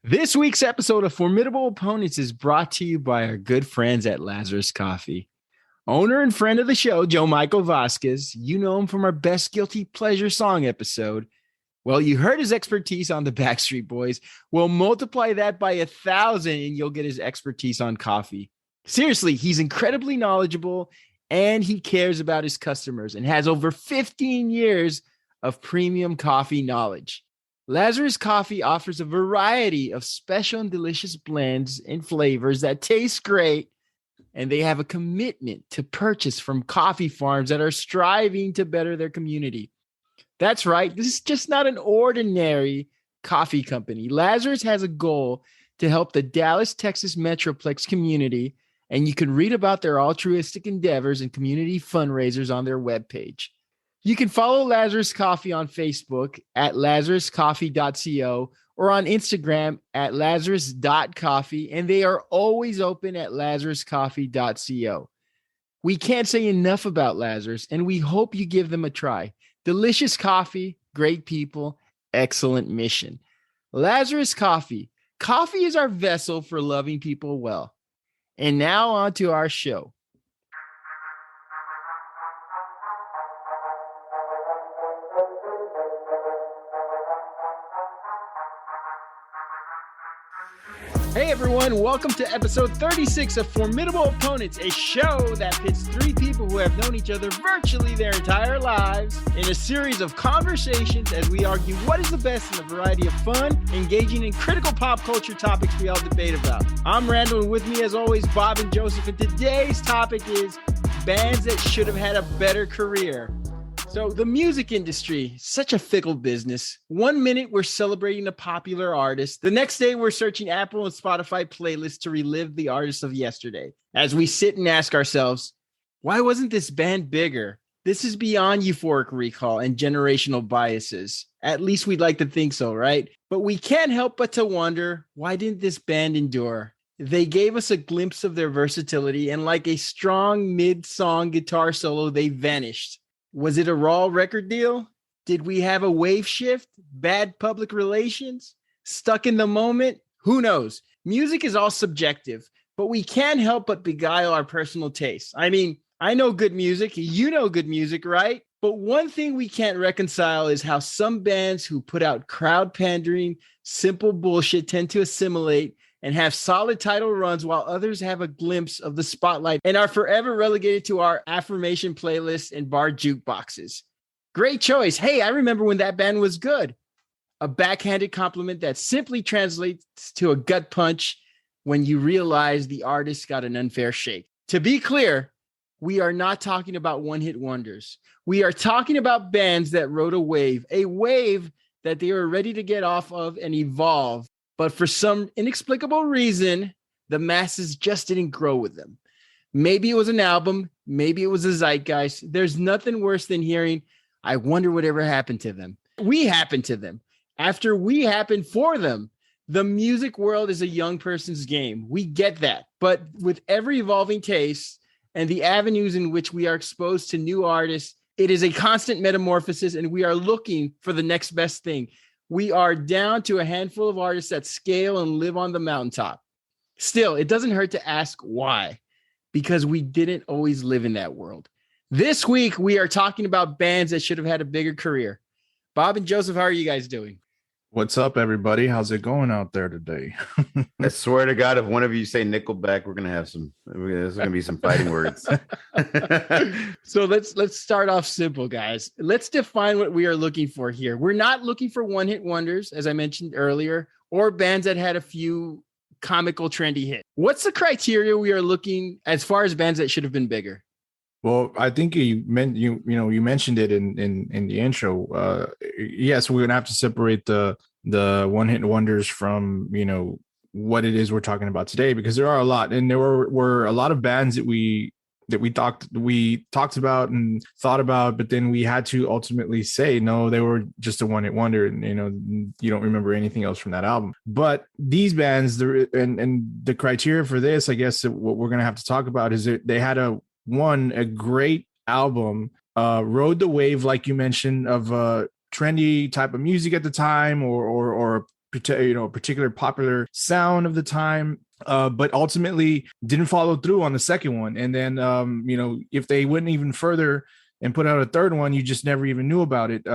This week's episode of Formidable Opponents is brought to you by our good friends at Lazarus Coffee. Owner and friend of the show, Joe Michael Vasquez. You know him from our Best Guilty Pleasure song episode. Well, you heard his expertise on the Backstreet Boys. Well, multiply that by 1,000 and you'll get his expertise on coffee. Seriously, he's incredibly knowledgeable and he cares about his customers and has over 15 years of premium coffee knowledge. Lazarus Coffee offers a variety of special and delicious blends and flavors that taste great, and they have a commitment to purchase from coffee farms that are striving to better their community. That's right. This is just not an ordinary coffee company. Lazarus has a goal to help the Dallas, Texas Metroplex community, and you can read about their altruistic endeavors and community fundraisers on their webpage. You can follow Lazarus Coffee on Facebook at lazaruscoffee.co or on Instagram at lazarus.coffee, and they are always open at lazaruscoffee.co. We can't say enough about Lazarus, and we hope you give them a try. Delicious coffee, great people, excellent mission. Lazarus Coffee. Coffee is our vessel for loving people well. And now on to our show. Hey everyone, welcome to episode 36 of Formidable Opponents, a show that pits three people who have known each other virtually their entire lives in a series of conversations as we argue what is the best in a variety of fun, engaging, and critical pop culture topics we all debate about. I'm Randall, and with me as always, Bob and Joseph, and today's topic is bands that should have had a better career. So the music industry, such a fickle business. 1 minute we're celebrating a popular artist. The next day we're searching Apple and Spotify playlists to relive the artists of yesterday. As we sit and ask ourselves, why wasn't this band bigger? This is beyond euphoric recall and generational biases. At least we'd like to think so, right? But we can't help but to wonder, why didn't this band endure? They gave us a glimpse of their versatility, and like a strong mid-song guitar solo, they vanished. Was it a raw record deal? Did we have a wave shift? Bad public relations? Stuck in the moment? Who knows? Music is all subjective, but we can't help but beguile our personal tastes. I mean, I know good music. You know good music, right? But one thing we can't reconcile is how some bands who put out crowd pandering, simple bullshit tend to assimilate and have solid title runs, while others have a glimpse of the spotlight and are forever relegated to our affirmation playlists and bar jukeboxes. Great choice. Hey, I remember when that band was good. A backhanded compliment that simply translates to a gut punch when you realize the artist got an unfair shake. To be clear, we are not talking about one-hit wonders. We are talking about bands that rode a wave that they were ready to get off of and evolve. But for some inexplicable reason, the masses just didn't grow with them. Maybe it was an album. Maybe it was a zeitgeist. There's nothing worse than hearing, I wonder whatever happened to them. We happened to them. After we happened for them. The music world is a young person's game. We get that. But with every evolving taste and the avenues in which we are exposed to new artists, it is a constant metamorphosis, and we are looking for the next best thing. We are down to a handful of artists that scale and live on the mountaintop. Still, it doesn't hurt to ask why, because we didn't always live in that world. This week, we are talking about bands that should have had a bigger career. Bob and Joseph, how are you guys doing? What's up, everybody? How's it going out there today? I swear to God, if one of you say Nickelback, there's gonna be some fighting words. So let's start off simple, guys. Let's define what we are looking for here. We're not looking for one-hit wonders, as I mentioned earlier, or bands that had a few comical, trendy hits. What's the criteria we are looking as far as bands that should have been bigger? Well, I think you mentioned it in the intro. Yes, we're gonna have to separate the one-hit wonders from what it is we're talking about today, because there are a lot, and there were a lot of bands that we talked about and thought about, but then we had to ultimately say no, they were just a one-hit wonder, and you don't remember anything else from that album. But these bands, and the criteria for this, I guess, what we're gonna have to talk about is that they had a great album, rode the wave, like you mentioned, of trendy type of music at the time, or particular popular sound of the time, but ultimately didn't follow through on the second one. And then, if they went even further and put out a third one, you just never even knew about it.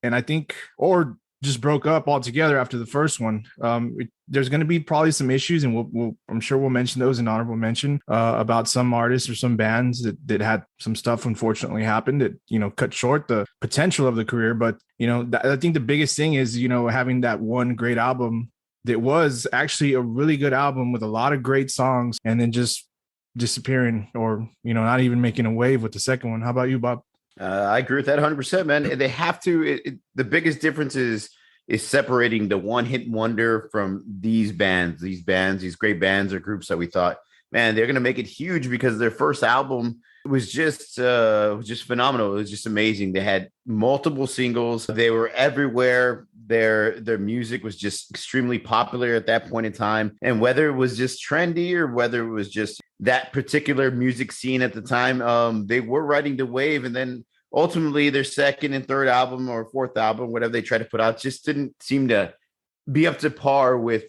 And I think, or just broke up altogether after the first one. There's going to be probably some issues, and I'm sure we'll mention those in honorable mention about some artists or some bands that had some stuff unfortunately happen that, cut short the potential of the career. But, I think the biggest thing is, having that one great album that was actually a really good album with a lot of great songs, and then just disappearing or, not even making a wave with the second one. How about you, Bob? I agree with that 100%, man. They have to. The biggest difference is separating the one-hit wonder from these great bands or groups that we thought, man, they're going to make it huge because their first album was just phenomenal. It was just amazing. They had multiple singles. They were everywhere. Their music was just extremely popular at that point in time. And whether it was just trendy or whether it was just that particular music scene at the time, they were riding the wave. And then ultimately their second and third album or fourth album, whatever they tried to put out, just didn't seem to be up to par with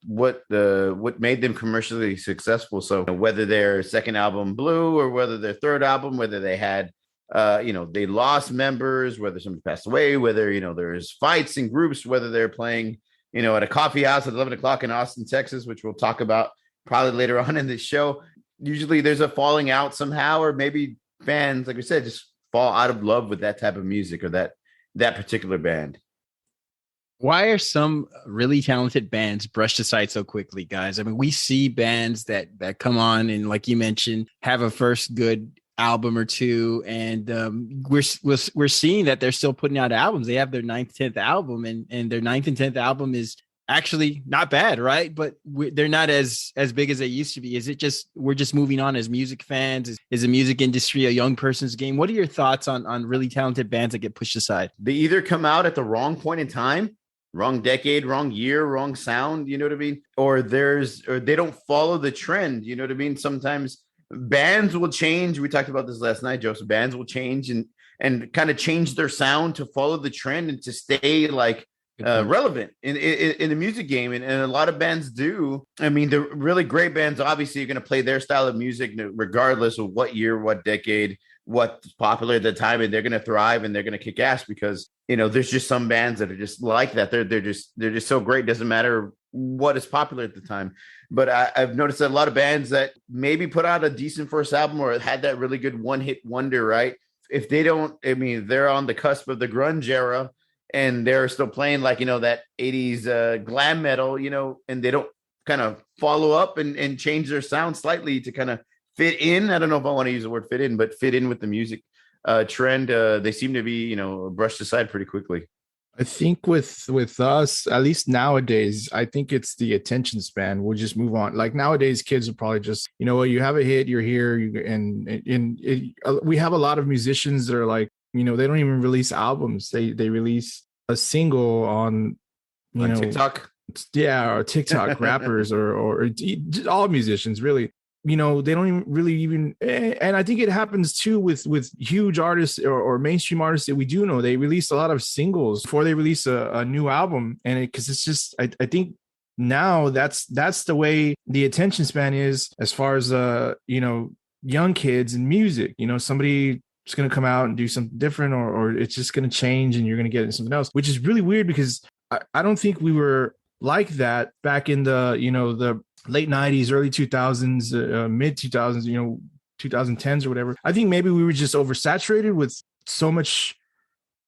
what made them commercially successful. So whether their second album blew or whether their third album, whether they had they lost members, whether somebody passed away, whether there's fights in groups, whether they're playing at a coffee house at 11 o'clock in Austin, Texas, which we'll talk about probably later on in this show. Usually there's a falling out somehow, or maybe fans, like we said, just fall out of love with that type of music or that particular band. Why are some really talented bands brushed aside so quickly, guys? I mean, we see bands that come on and, like you mentioned, have a first good album or two, and we're seeing that they're still putting out albums. They have their 9th, 10th album, and their 9th and 10th album is actually not bad, right? But they're not as big as they used to be. Is it just we're just moving on as music fans? Is the music industry a young person's game? What are your thoughts on really talented bands that get pushed aside? They either come out at the wrong point in time, wrong decade, wrong year, wrong sound, you know what I mean? Or they don't follow the trend, you know what I mean? Sometimes bands will change. We talked about this last night, Joseph. Bands will change and kind of change their sound to follow the trend and to stay like relevant in the music game. And a lot of bands do. I mean, the really great bands, obviously, are going to play their style of music regardless of what year, what decade, what's popular at the time, and they're going to thrive and they're going to kick ass because, there's just some bands that are just like that. They're just so great. Doesn't matter what is popular at the time. But I've noticed that a lot of bands that maybe put out a decent first album or had that really good one-hit wonder, right? If they don't, I mean, they're on the cusp of the grunge era and they're still playing like, that 80s glam metal, and they don't kind of follow up and change their sound slightly to kind of fit in. I don't know if I want to use the word fit in, but fit in with the music trend. They seem to be, brushed aside pretty quickly. I think with us, at least nowadays, I think it's the attention span. We'll just move on. Like nowadays, kids are probably just, you have a hit, you're here, we have a lot of musicians that are like, they don't even release albums. They release a single on TikTok. Yeah, or TikTok rappers or all musicians really. They don't even and I think it happens too with huge artists or mainstream artists that we do know. They release a lot of singles before they release a new album, and because it's just I think now that's the way the attention span is as far as young kids and music. Somebody is going to come out and do something different, or it's just going to change and you're going to get into something else, which is really weird because I don't think we were like that back in the the late 90s, early 2000s, mid 2000s, 2010s or whatever. I think maybe we were just oversaturated with so much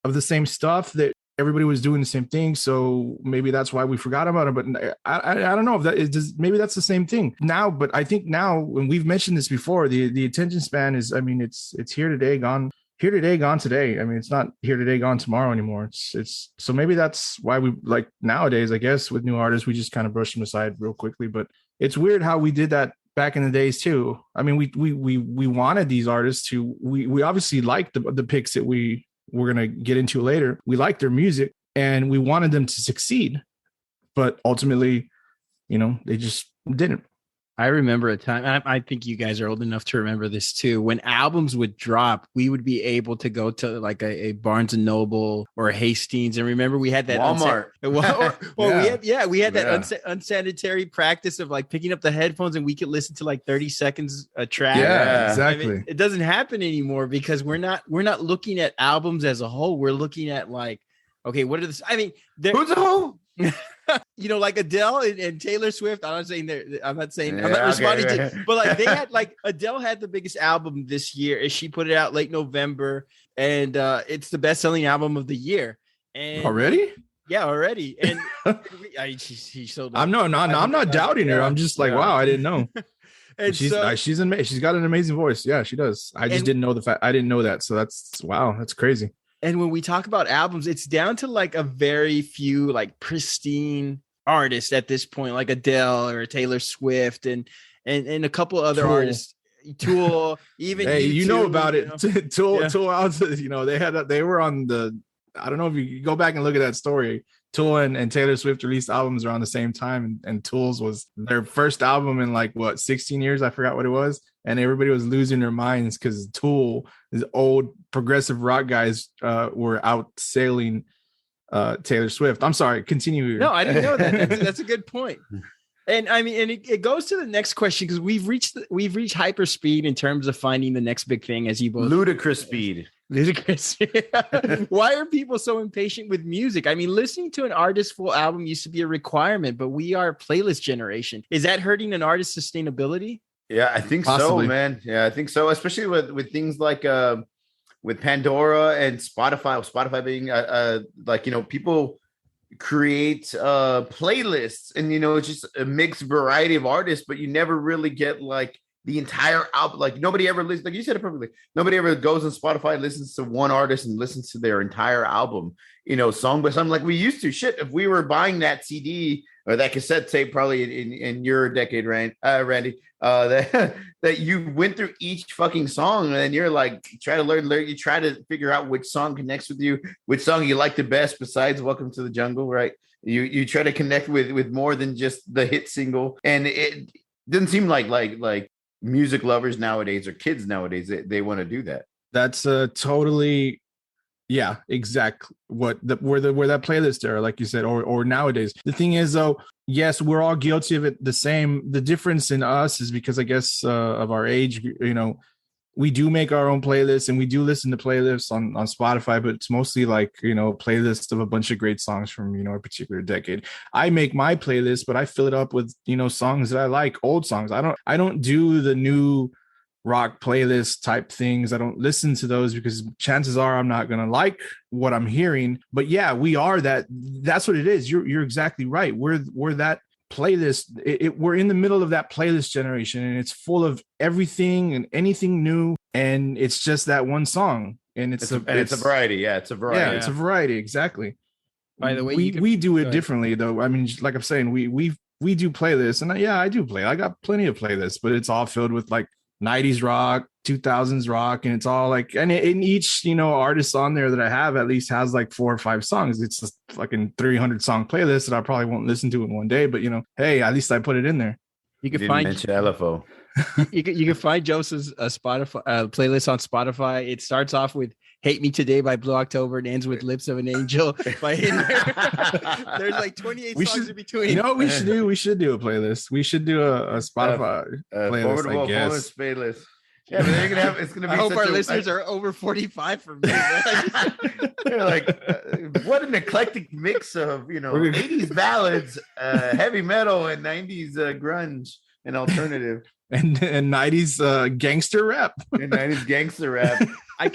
of the same stuff that everybody was doing the same thing. So maybe that's why we forgot about it. But I don't know if that is, maybe that's the same thing now. But I think now, when we've mentioned this before, the attention span is, I mean, it's here today, gone. Here today, gone today. I mean, it's not here today, gone tomorrow anymore. It's so maybe that's why we like nowadays, I guess, with new artists, we just kind of brush them aside real quickly. But it's weird how we did that back in the days too. I mean, we wanted these artists to, we obviously liked the picks that we're going to get into later. We liked their music and we wanted them to succeed, but ultimately, they just didn't. I remember a time, and I think you guys are old enough to remember this too. When albums would drop, we would be able to go to like a Barnes and Noble or a Hastings. And remember, we had that Walmart. We had that unsanitary practice of like picking up the headphones and we could listen to like 30 seconds a track. Yeah, exactly. I mean, it doesn't happen anymore because we're not looking at albums as a whole. We're looking at like, okay, what are this? I mean, who's a whole? Like Adele and Taylor Swift. I'm not responding to, but like they had like Adele had the biggest album this year, and she put it out late November, and it's the best-selling album of the year. And already? Yeah, already. And she's so. I'm not doubting her. I'm just like, wow, I didn't know. And she's amazing. She's got an amazing voice. Yeah, she does. I just didn't know the fact. I didn't know that. So that's crazy. And when we talk about albums, it's down to like a very few like pristine artists at this point, like Adele or Taylor Swift and a couple other artists. Tool, even hey, you know about it. Tool, they were on the. I don't know if you go back and look at that story. Tool and Taylor Swift released albums around the same time, and Tool's was their first album in like 16 years. I forgot what it was, and everybody was losing their minds because Tool, these old progressive rock guys, were out sailing Taylor Swift. I'm sorry, continue. No, I didn't know that. That's a good point. And I mean, and it goes to the next question because we've reached hyper speed in terms of finding the next big thing, as you both ludicrous speed. Ludicrous. Why are people so impatient with music? I mean, listening to an artist's full album used to be a requirement, but we are a playlist generation. Is that hurting an artist's sustainability? Yeah, I think Possibly. so, man. Yeah, I think so, especially with things like with Pandora and Spotify. Spotify being people create playlists, and it's just a mixed variety of artists, but you never really get like the entire album. Like nobody ever listens, like you said it perfectly. Nobody ever goes on Spotify, listens to one artist and listens to their entire album, song by song, like we used to. Shit, if we were buying that CD or that cassette tape, probably in your decade, Randy, that you went through each fucking song, and then you're like, try to learn, you try to figure out which song connects with you, which song you like the best besides Welcome to the Jungle, right? You try to connect with more than just the hit single, and it doesn't seem like music lovers nowadays or kids nowadays, they want to do that. That's totally, yeah, exactly where that playlist are, like you said, or nowadays. The thing is, though, yes, we're all guilty of it the same. The difference in us is because I guess of our age, we do make our own playlists and we do listen to playlists on Spotify, but it's mostly like, playlists of a bunch of great songs from, a particular decade. I make my playlist, but I fill it up with, songs that I like, old songs. I don't do the new rock playlist type things. I don't listen to those because chances are I'm not going to like what I'm hearing. But yeah, we are that. That's what it is. You're exactly right. We're that playlist. We're in the middle of that playlist generation, and it's full of everything and anything new, and it's just that one song, and it's a variety. Yeah, it's a variety. Yeah, it's a variety. Exactly. By the way, we do it differently, though. I mean, like I'm saying, we do playlists, and I do play. I got plenty of playlists, but it's all filled with like 90s rock, 2000s rock, and it's all like, and in each artist on there that I have at least has like 4 or 5 songs. It's a fucking 300 song playlist that I probably won't listen to in one day, but hey, at least I put it in there. You can find LFO. you can find Joseph's Spotify playlist on Spotify. It starts off with "Hate Me Today" by Blue October and ends with "Lips of an Angel" by Hitler. There's like 28 songs in between. We should do a playlist. We should do a Spotify playlist. Formidable Opponents playlist. Yeah, but it's gonna be. I hope our listeners are over 45 for me. They're like, what an eclectic mix of 80s ballads, heavy metal, and 90s grunge and alternative. And 90s gangster rap. And 90s gangster rap. I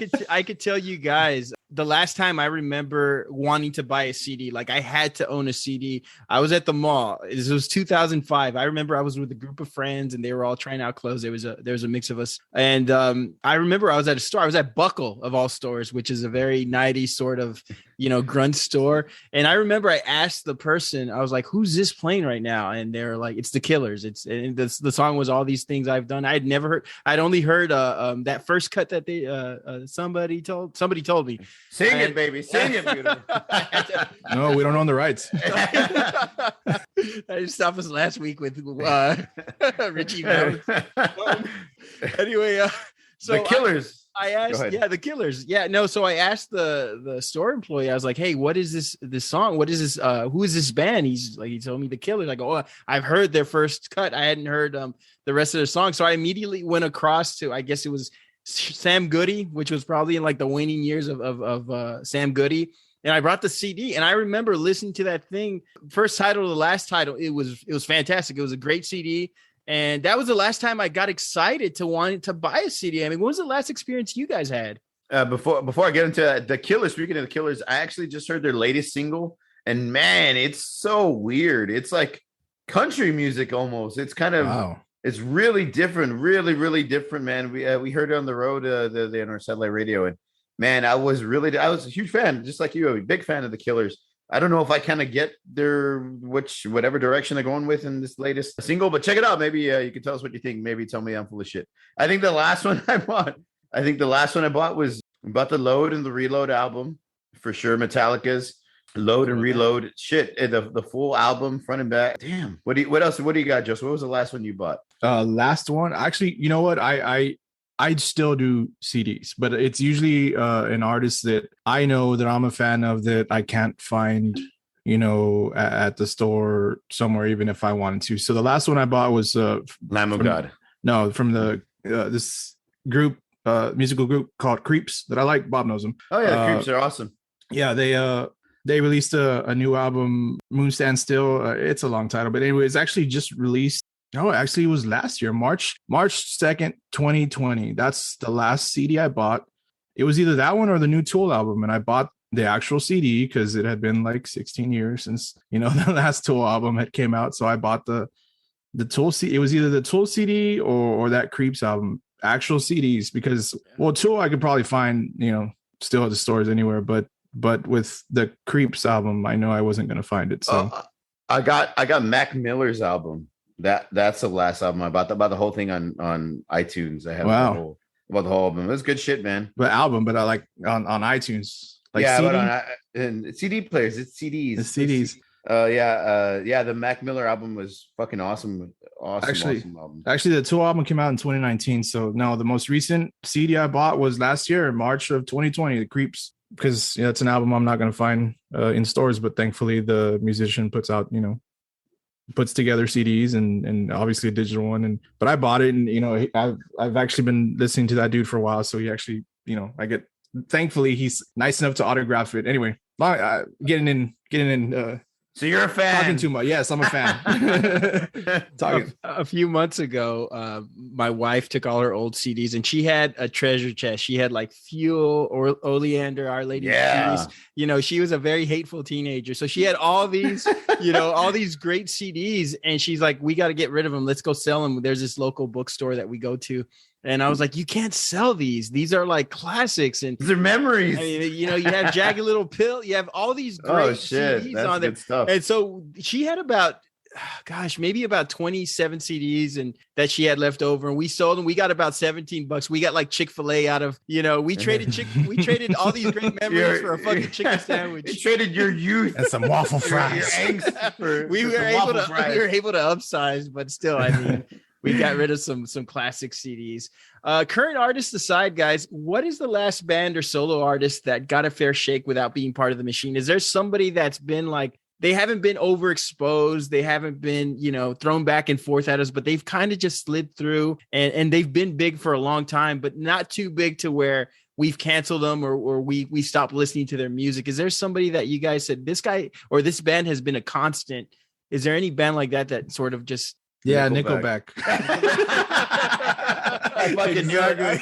could tell you guys the last time I remember wanting to buy a CD, like I had to own a CD. I was at the mall. This was 2005. I remember I was with a group of friends and they were all trying out clothes. There was a mix of us. And I remember I was at a store. I was at Buckle of all stores, which is a very 90s sort of, grunt store. And I remember I asked the person, I was like, who's this playing right now? And they were like, it's The Killers. The song was All These Things I've Done. I'd only heard that first cut that they somebody told me. Sing it, baby. Sing it, beautiful. No, we don't own the rights. I just stopped us last week with Richie Valens. Anyway, so the Killers. I asked, the Killers. Yeah, no. So I asked the store employee. I was like, "Hey, what is this song? What is this? Who is this band?" He told me the Killers. I go, "Oh, I've heard their first cut. I hadn't heard the rest of their song." So I immediately went across to, I guess it was Sam Goody, which was probably in like the waning years of Sam Goody. And I brought the CD, and I remember listening to that thing, first title to the last title. It was fantastic. It was a great CD. And that was the last time I got excited to wanting to buy a CD. I mean, what was the last experience you guys had? Before I get into that, the Killers, speaking of the Killers, I actually just heard their latest single, and man, it's so weird. It's like country music almost. It's kind of, It's really different, really, really different, man. We heard it on the road on our satellite radio, and man, I was a huge fan, just like you, a big fan of the Killers. I don't know if I kind of get whatever direction they're going with in this latest single, but check it out. Maybe you can tell us what you think. Maybe tell me I'm full of shit. I think the last one I bought was the Load and the Reload album for sure. Metallica's Load and Reload. Shit, the full album front and back. Damn. What else? What do you got, Joseph? What was the last one you bought? Last one, actually, you know what? I still do CDs, but it's usually an artist that I know that I'm a fan of that I can't find, at the store somewhere, even if I wanted to. So the last one I bought was Lamb of God. No, from the this group, musical group called Creeps that I like. Bob knows them. Oh yeah, Creeps are awesome. Yeah, they released a new album, Moon Stand Still. It's a long title, but anyway, it's actually just released. No, actually, it was last year, March 2nd, 2020. That's the last CD I bought. It was either that one or the new Tool album, and I bought the actual CD because it had been like 16 years since the last Tool album had came out. So I bought the Tool CD. It was either the Tool CD or that Creeps album, actual CDs, because Tool I could probably find still at the stores anywhere, but with the Creeps album, I know I wasn't going to find it. So I got Mac Miller's album. That's the last album I bought. The whole thing on iTunes. I have about the whole album. It was good shit, man. But I like on iTunes. Like CD? But and CD players. It's CDs. It's CDs. The Mac Miller album was fucking awesome. Awesome album. Actually, the Tool album came out in 2019. So no, the most recent CD I bought was last year, March of 2020. The Creeps, because it's an album I'm not going to find in stores, but thankfully the musician puts together CDs and obviously a digital one. But I bought it, and I've actually been listening to that dude for a while. So he actually, thankfully he's nice enough to autograph it. Anyway, getting in. So you're a fan. Talking too much. Yes, I'm a fan. A few months ago, my wife took all her old CDs, and she had a treasure chest. She had like Fuel or Oleander, Our Lady of Peace. She was a very hateful teenager. So she had all these, all these great CDs, and she's like, we got to get rid of them. Let's go sell them. There's this local bookstore that we go to. And I was like, you can't sell these. These are like classics. And these are memories. I mean, you have Jagged Little Pill. You have all these great CDs That's on there. Good stuff. And so she had maybe about 27 CDs and that she had left over. And we sold them. We got about $17. We got like Chick-fil-A out of, we traded all these great memories for a fucking chicken sandwich. You traded your youth and some waffle fries. Your angst we were able to upsize, but still, I mean, we got rid of some classic CDs. Current artists aside, guys, what is the last band or solo artist that got a fair shake without being part of the machine? Is there somebody that's been like, they haven't been overexposed, they haven't been, thrown back and forth at us, but they've kind of just slid through and they've been big for a long time, but not too big to where we've canceled them or we stopped listening to their music? Is there somebody that you guys said, this guy or this band has been a constant? Is there any band like that sort of just... Yeah, Nickelback. I fucking knew it. I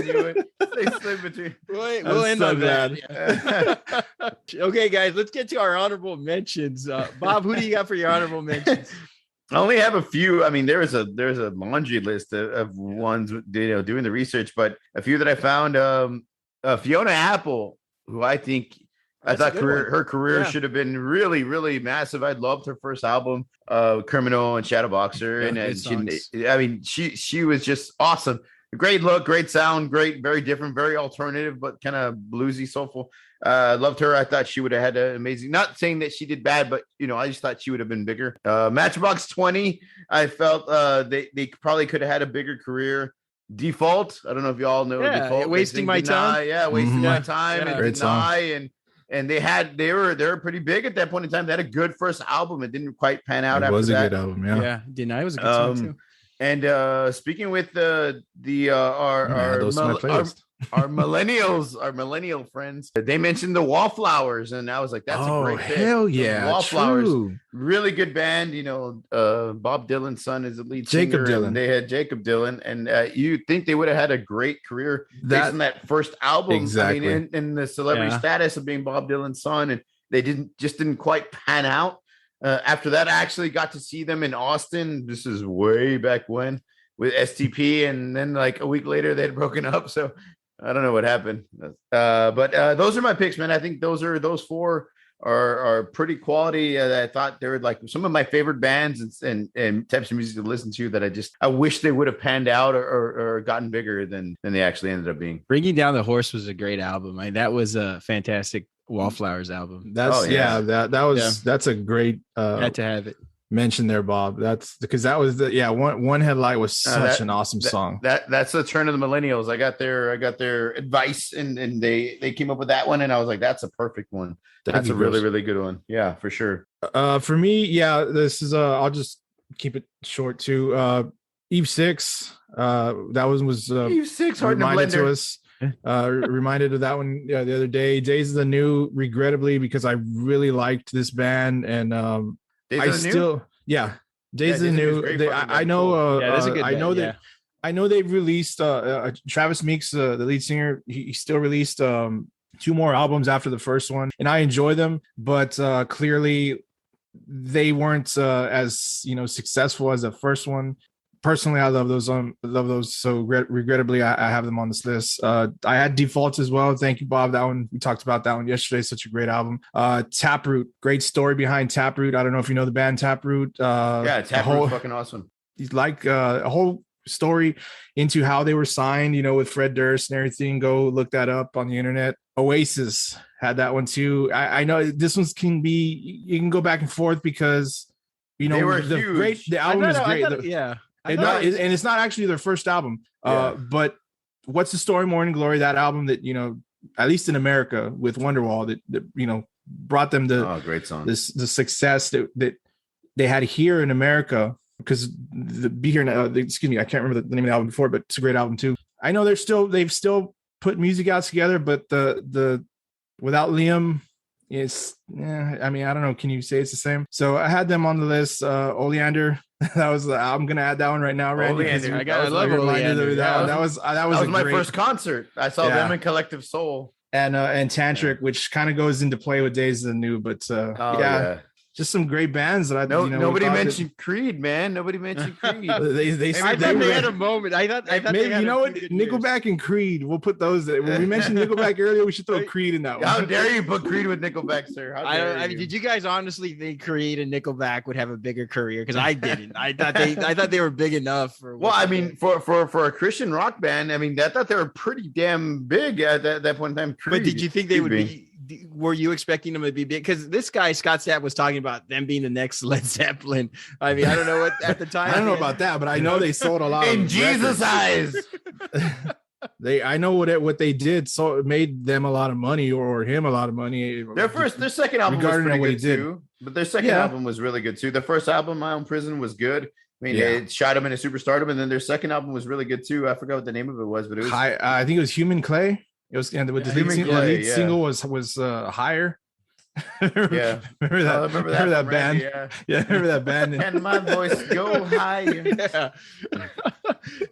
knew it. They slid between. We'll end on that. Okay, guys, let's get to our honorable mentions. Bob, who do you got for your honorable mentions? I only have a few. I mean, there's a laundry list of ones, doing the research, but a few that I found. Fiona Apple, who I thought her career should have been really, really massive. I loved her first album, Criminal and Shadowboxer, and she was just awesome. Great look, great sound, great, very different, very alternative, but kind of bluesy, soulful. Loved her. I thought she would have had an amazing. Not saying that she did bad, but I just thought she would have been bigger. Matchbox 20. I felt they probably could have had a bigger career. Default. I don't know if y'all know Default. Wasting my time. Yeah, wasting my time and Great Deny and they were pretty big at that point in time. They had a good first album. It didn't quite pan out. It after was a that. good album. Yeah, Deny was a good song too. And speaking with our millennial friends, they mentioned the Wallflowers, and I was like, that's a great pick. Hell yeah, Wallflowers, true. really good band. Bob Dylan's son is the lead singer. Jacob Dylan. And they had Jacob Dylan, and you think they would have had a great career based on that first album. Exactly. I mean, in the celebrity status of being Bob Dylan's son, and they didn't quite pan out. After that, I actually got to see them in Austin. This is way back when with STP, and then like a week later they had broken up. So I don't know what happened. But those are my picks, man. I think those four are pretty quality. I thought they were like some of my favorite bands and types of music to listen to that I wish they would have panned out or gotten bigger than they actually ended up being. Bringing Down the Horse was a great album. That was a fantastic Wallflowers album. That's that's a great had to have it mention there, Bob. That's because that was one headlight was such an awesome song. That's the turn of the millennials. I got their advice and they came up with that one, and I was like, that's a perfect one. That's a really, really good one. Yeah, for sure. For me, this is I'll just keep it short too. Eve 6. That was Eve 6 hard reminded to to us. Reminded of that one the other day. Days of the New, regrettably, because I really liked this band, and Days of the New. I know. I know they've released Travis Meeks, the lead singer. He still released 2 more albums after the first one, and I enjoy them, but clearly they weren't as successful as the first one. Personally, I love those. So regrettably, I have them on this list. I had Defaults as well. Thank you, Bob. That one, we talked about that one yesterday. Such a great album. Taproot, great story behind Taproot. I don't know if you know the band Taproot. Taproot, fucking awesome. He's like a whole story into how they were signed, with Fred Durst and everything. Go look that up on the internet. Oasis had that one too. I know this one's you can go back and forth because they were huge. The album is great. And it's not actually their first album. But What's the Story, Morning Glory, that album that, at least in America with Wonderwall that brought them the great song. The success that they had here in America, because Be Here Now, excuse me, I can't remember the name of the album before, but it's a great album too. I know they've still put music out together, but the without Liam, it's I don't know. Can you say it's the same? So I had them on the list. Oleander. I'm gonna add that one right now, Randy. I love Oleander. That was my first concert. I saw them in Collective Soul and Tantric, which kind of goes into play with Days of the New, but just some great bands that nobody mentioned Creed, man. Nobody mentioned Creed. they had a moment. I thought maybe Nickelback and Creed. We'll put those. When we mentioned Nickelback earlier, we should throw Creed in that one. How dare you put Creed with Nickelback, sir? Did you guys honestly think Creed and Nickelback would have a bigger career? Because I didn't. I thought they were big enough for. Well, for a Christian rock band, I thought they were pretty damn big at that point in time. Creed, but did you think they would be? Were you expecting them to be big? Because this guy Scott Stapp was talking about them being the next Led Zeppelin. I don't know what at the time. I don't know about that, but I know they sold a lot in Jesus' eyes. I know what they did, so it made them a lot of money, or him a lot of money. Their second album was pretty good too. But their second album was really good too. Their first album, My Own Prison, was good. It shot them into superstardom, and then their second album was really good too. I forgot what the name of it was, but it was. I think it was Human Clay. It was, and with the lead single was Higher. Remember that band? Remember that band? And my voice go higher.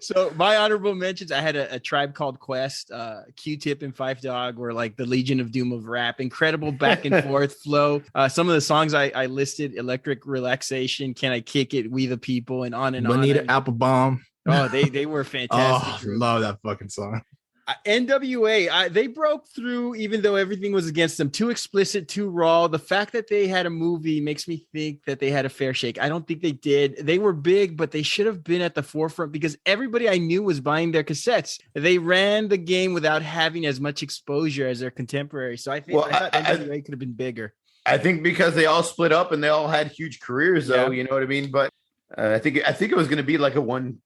So my honorable mentions, I had a Tribe Called Quest, Q-Tip and Phife Dawg were like the Legion of Doom of rap. Incredible back and forth flow. Some of the songs I listed: Electric Relaxation, Can I Kick It, We the People, and on and Bonita on. Applebaum. Oh, they were fantastic. Love that fucking song. NWA, they broke through, even though everything was against them. Too explicit, too raw. The fact that they had a movie makes me think that they had a fair shake. I don't think they did. They were big, but they should have been at the forefront because everybody I knew was buying their cassettes. They ran the game without having as much exposure as their contemporaries. So I thought NWA could have been bigger. I think because they all split up and they all had huge careers, though. You know what I mean? But I think it was going to be like a one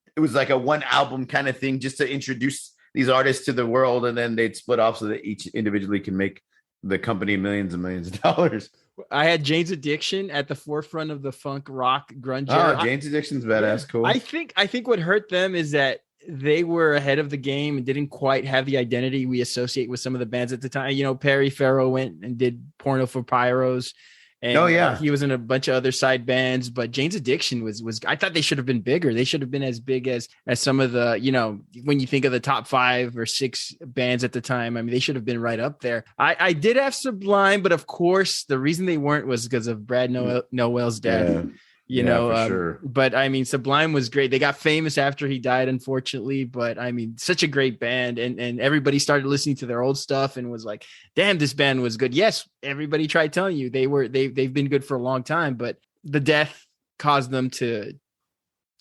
album kind of thing, just to introduce these artists to the world, and then they'd split off so that each individually can make the company millions and millions of dollars. I had Jane's Addiction at the forefront of the funk rock grunge. Jane's Addiction's badass. Yeah. Cool. I think what hurt them is that they were ahead of the game and didn't quite have the identity we associate with some of the bands at the time. You know, Perry Farrell went and did Porno for Pyros. And he was in a bunch of other side bands, but Jane's Addiction was I thought they should have been bigger. They should have been as big as some of the, you know, when you think of the top 5 or 6 bands at the time, I mean, they should have been right up there. I did have Sublime, but of course the reason they weren't was because of Brad Noel's death. For sure. But I mean, Sublime was great. They got famous after he died, unfortunately, but I mean, such a great band. And everybody started listening to their old stuff and was like, damn, this band was good. Yes. Everybody tried telling you they've been good for a long time, but the death caused them to,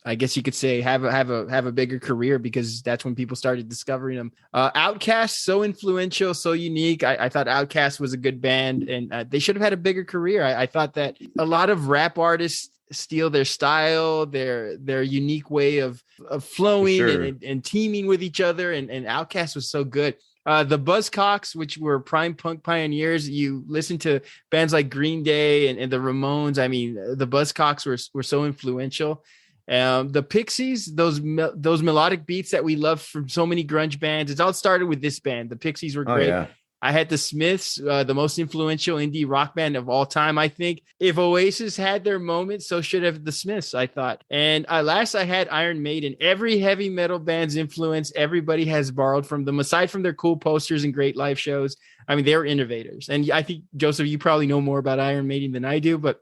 I guess you could say, have a bigger career, because that's when people started discovering them. Outkast, so influential, so unique. I thought Outkast was a good band, and they should have had a bigger career. I thought that a lot of rap artists steal their style, their unique way of flowing and teaming with each other, and Outkast was so good. The Buzzcocks, which were prime punk pioneers, you listen to bands like Green Day and the Ramones. I mean, the Buzzcocks were so influential. The Pixies, those melodic beats that we love from so many grunge bands, it all started with this band. The Pixies were great. Yeah. I had the Smiths, the most influential indie rock band of all time. I think if Oasis had their moment, so should have the Smiths, I thought. And last I had Iron Maiden. Every heavy metal band's influence, everybody has borrowed from them, aside from their cool posters and great live shows. I mean, they were innovators. And I think, Joseph, you probably know more about Iron Maiden than I do, but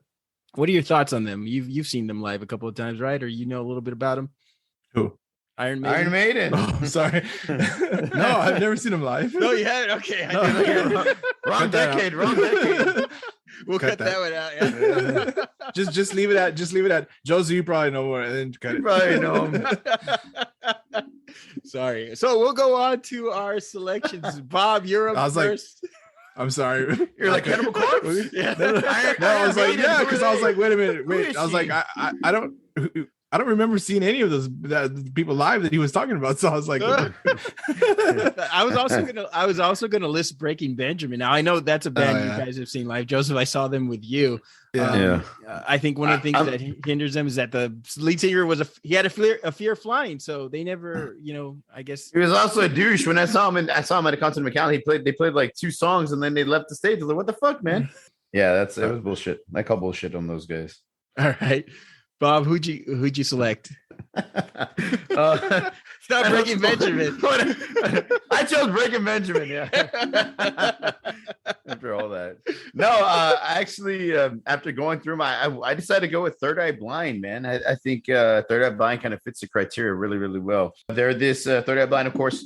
what are your thoughts on them? You've seen them live a couple of times, right? Or you know a little bit about them? Who? Iron Maiden. Oh, I'm sorry. No, I've never seen them live. No, you haven't? Okay. Wrong decade. We'll cut that one out. Yeah. Just leave it at Josie, you probably know more, and then cut it. Probably know him. Sorry. So we'll go on to our selections. Bob, you're up first. I'm sorry. You're like Cannibal Corpse? Yeah. I was like, yeah, because I was like, wait a minute. I was like, I don't remember seeing any of those people live that he was talking about. So I was like, I was also gonna list Breaking Benjamin. Now I know that's a band you guys have seen live. Joseph, I saw them with you. I think one of the things that hinders them is that the lead singer had a fear of flying, so they never, I guess he was also a douche. When I saw him at a concert in McAllen, they played like 2 songs and then they left the stage. I was like, what the fuck, man? Yeah, it was bullshit. I call bullshit on those guys. All right. Bob, who'd you select? It's not Breaking Benjamin. I chose Breaking Benjamin. Yeah. After all that, no. Actually, after going through I decided to go with Third Eye Blind. Man, I think Third Eye Blind kind of fits the criteria really, really well. They're this Third Eye Blind, of course,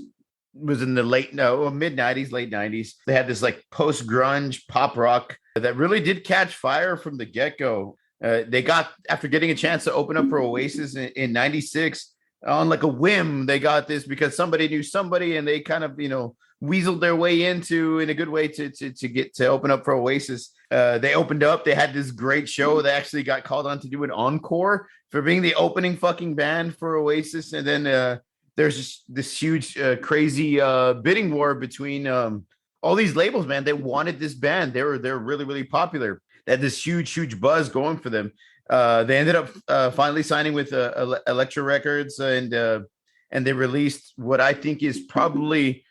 was in the mid 90s, late 90s. They had this like post grunge pop rock that really did catch fire from the get go. They got, after getting a chance to open up for Oasis in 96 on like a whim, they got this because somebody knew somebody and they kind of, weaseled their way into, in a good way, to get to open up for Oasis. They opened up, they had this great show. They actually got called on to do an encore for being the opening fucking band for Oasis. And then there's just this huge, crazy bidding war between all these labels, man. They wanted this band. They're really, really popular. They had this huge buzz going for them. They ended up finally signing with Elektra Records, and they released what I think is probably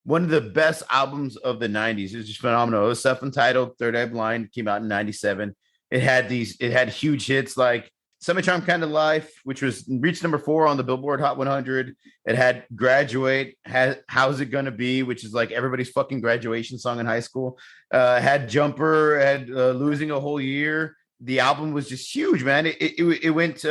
one of the best albums of the 90s. It was just phenomenal. It was self-entitled. Third Eye Blind came out in 97. It had huge hits like Semi-Charm Kind of Life, which reached number 4 on the Billboard Hot 100. It had Graduate, had How's It Gonna Be, which is like everybody's fucking graduation song in high school. Had Jumper, had Losing a Whole Year. The album was just huge, man. It went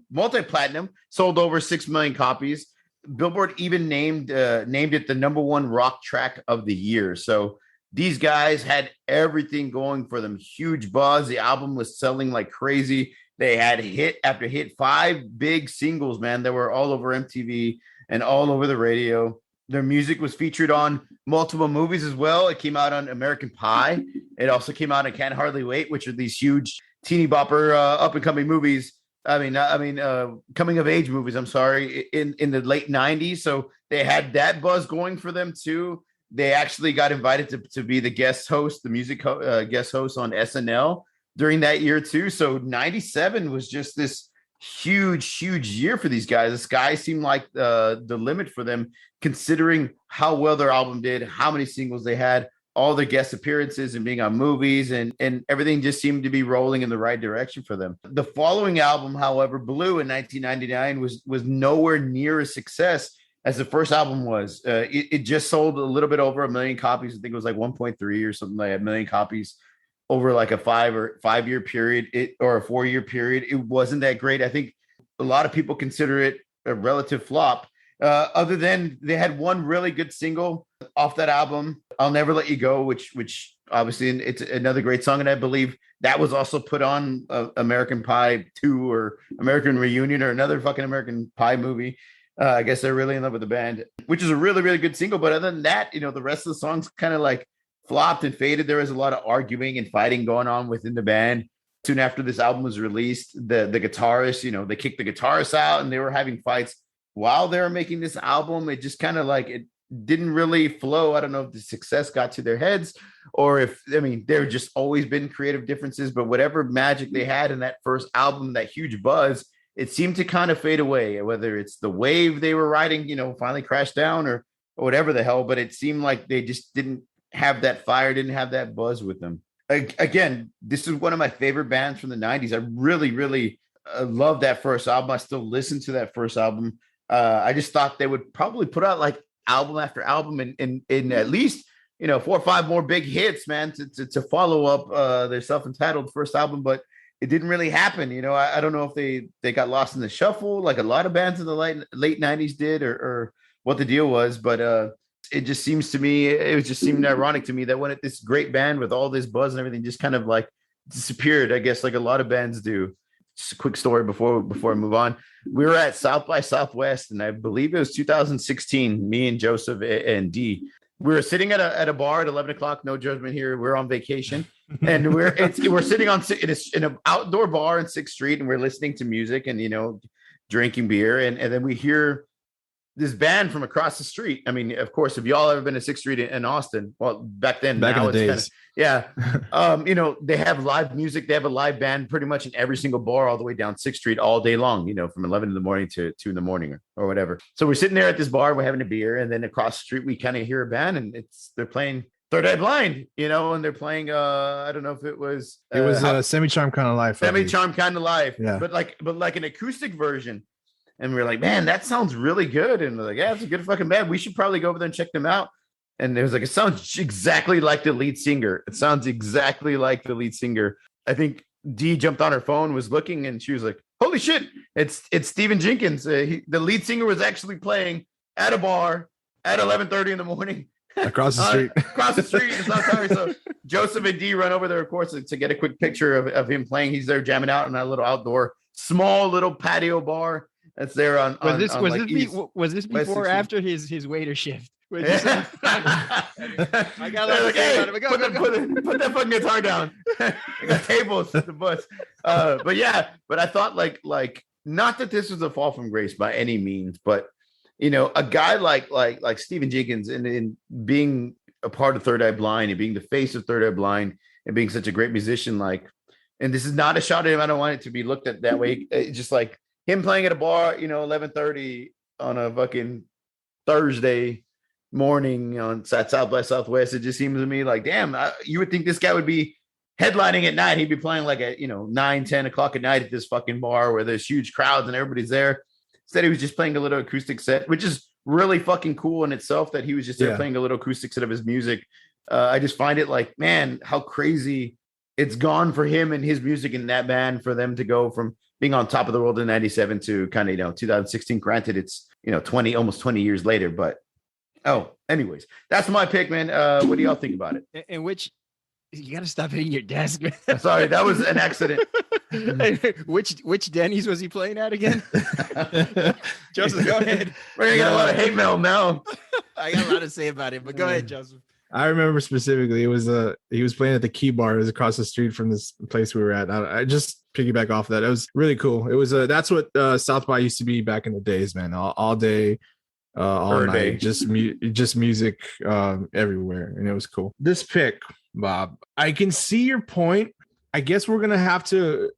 multi-platinum, sold over 6 million copies. Billboard even named it the number one rock track of the year. So these guys had everything going for them. Huge buzz. The album was selling like crazy. They had hit after hit, 5 big singles, man, that were all over MTV and all over the radio. Their music was featured on multiple movies as well. It came out on American Pie. It also came out on Can't Hardly Wait, which are these huge teeny bopper up and coming movies. Coming of age movies. I'm sorry, in the late '90s. So they had that buzz going for them too. They actually got invited to be the guest host, the music guest host on SNL during that year too. So '97 was just this huge year for these guys. The sky seemed like the limit for them, considering how well their album did, how many singles they had, all their guest appearances and being on movies, and everything just seemed to be rolling in the right direction for them. The following album, however, Blue in 1999 was nowhere near a success as the first album was. It just sold a little bit over 1 million copies. I think it was like 1.3 or something like 1 million copies over like a 5 year period, or a 4 year period. It wasn't that great. I think a lot of people consider it a relative flop. Other than they had one really good single off that album, I'll Never Let You Go, which obviously it's another great song. And I believe that was also put on American Pie 2 or American Reunion or another fucking American Pie movie. I guess they're really in love with the band, which is a really, really good single. But other than that, the rest of the songs kind of like flopped and faded. There was a lot of arguing and fighting going on within the band. Soon after this album was released, the guitarist, they kicked the guitarist out and they were having fights while they were making this album. It just kind of like, it didn't really flow. I don't know if the success got to their heads or if, there just always been creative differences, but whatever magic they had in that first album, that huge buzz, it seemed to kind of fade away, whether it's the wave they were riding, finally crashed down or whatever the hell, but it seemed like they just didn't have that fire, didn't have that buzz with them. Again, this is one of my favorite bands from the 90s. I really, really love that first album. I still listen to that first album. I just thought they would probably put out like album after album and at least 4 or 5 more big hits, man, to follow up their self-entitled first album, but it didn't really happen. I don't know if they got lost in the shuffle like a lot of bands in the late 90s did or what the deal was, but it just seems to me, it just seemed ironic to me that when this great band with all this buzz and everything just kind of like disappeared, I guess, like a lot of bands do. Just a quick story before I move on. We were at South by Southwest, and I believe it was 2016. Me and Joseph and D. We were sitting at a bar at 11 o'clock. No judgment here. We're on vacation, and we're sitting in an outdoor bar in 6th Street, and we're listening to music and drinking beer, and then we hear this band from across the street. Of course, if y'all ever been to 6th Street in Austin, well, back then, back now in the it's days, they have live music. They have a live band pretty much in every single bar all the way down 6th Street all day long, from 11 in the morning to 2 in the morning or whatever. So we're sitting there at this bar, we're having a beer, and then across the street, we kind of hear a band, and they're playing Third Eye Blind, and they're playing, I don't know if it was Semi-Charmed Kind of Life. Semi-Charmed Kind of Life, yeah. but like an acoustic version. And we were like, man, that sounds really good. And we're like, yeah, it's a good fucking band. We should probably go over there and check them out. And it was like, it sounds exactly like the lead singer. It sounds exactly like the lead singer. I think Dee jumped on her phone, was looking, and she was like, holy shit, it's Stephen Jenkins. The lead singer was actually playing at a bar at 11:30 in the morning. Across the street. Across the street. So Joseph and Dee run over there, of course, to get a quick picture of him playing. He's there jamming out in that little outdoor, small little patio bar. That's there on. Was this before or after his waiter shift? I got like, hey, put that fucking guitar down. I got tables at the bus. But I thought like not that this was a fall from grace by any means, but a guy like Stephen Jenkins and being a part of Third Eye Blind and being the face of Third Eye Blind and being such a great musician, and this is not a shot at him. I don't want it to be looked at that way. It's just like him playing at a bar, 11:30 on a fucking Thursday morning on South by Southwest. It just seems to me like, damn, you would think this guy would be headlining at night. He'd be playing like at 9-10 o'clock at night at this fucking bar where there's huge crowds and everybody's there. Instead, he was just playing a little acoustic set, which is really fucking cool in itself that he was just there playing a little acoustic set of his music. I just find it like, man, how crazy it's gone for him and his music in that band for them to go from being on top of the world in 97 to kind of 2016. Granted, it's almost 20 years later. But anyways, that's my pick, man. What do y'all think about it? And which you got to stop hitting your desk, man. Sorry, that was an accident. Which Denny's was he playing at again? Joseph, go ahead. We're gonna get a lot of hate mail now. I got a lot to say about it, but go ahead, Joseph. I remember specifically, it was he was playing at the Key Bar. It was across the street from this place we were at. I just piggyback off that. It was really cool. It was that's what South by used to be back in the days, man. All day, all night, just music everywhere, and it was cool. This pick, Bob, I can see your point. I guess we're gonna have to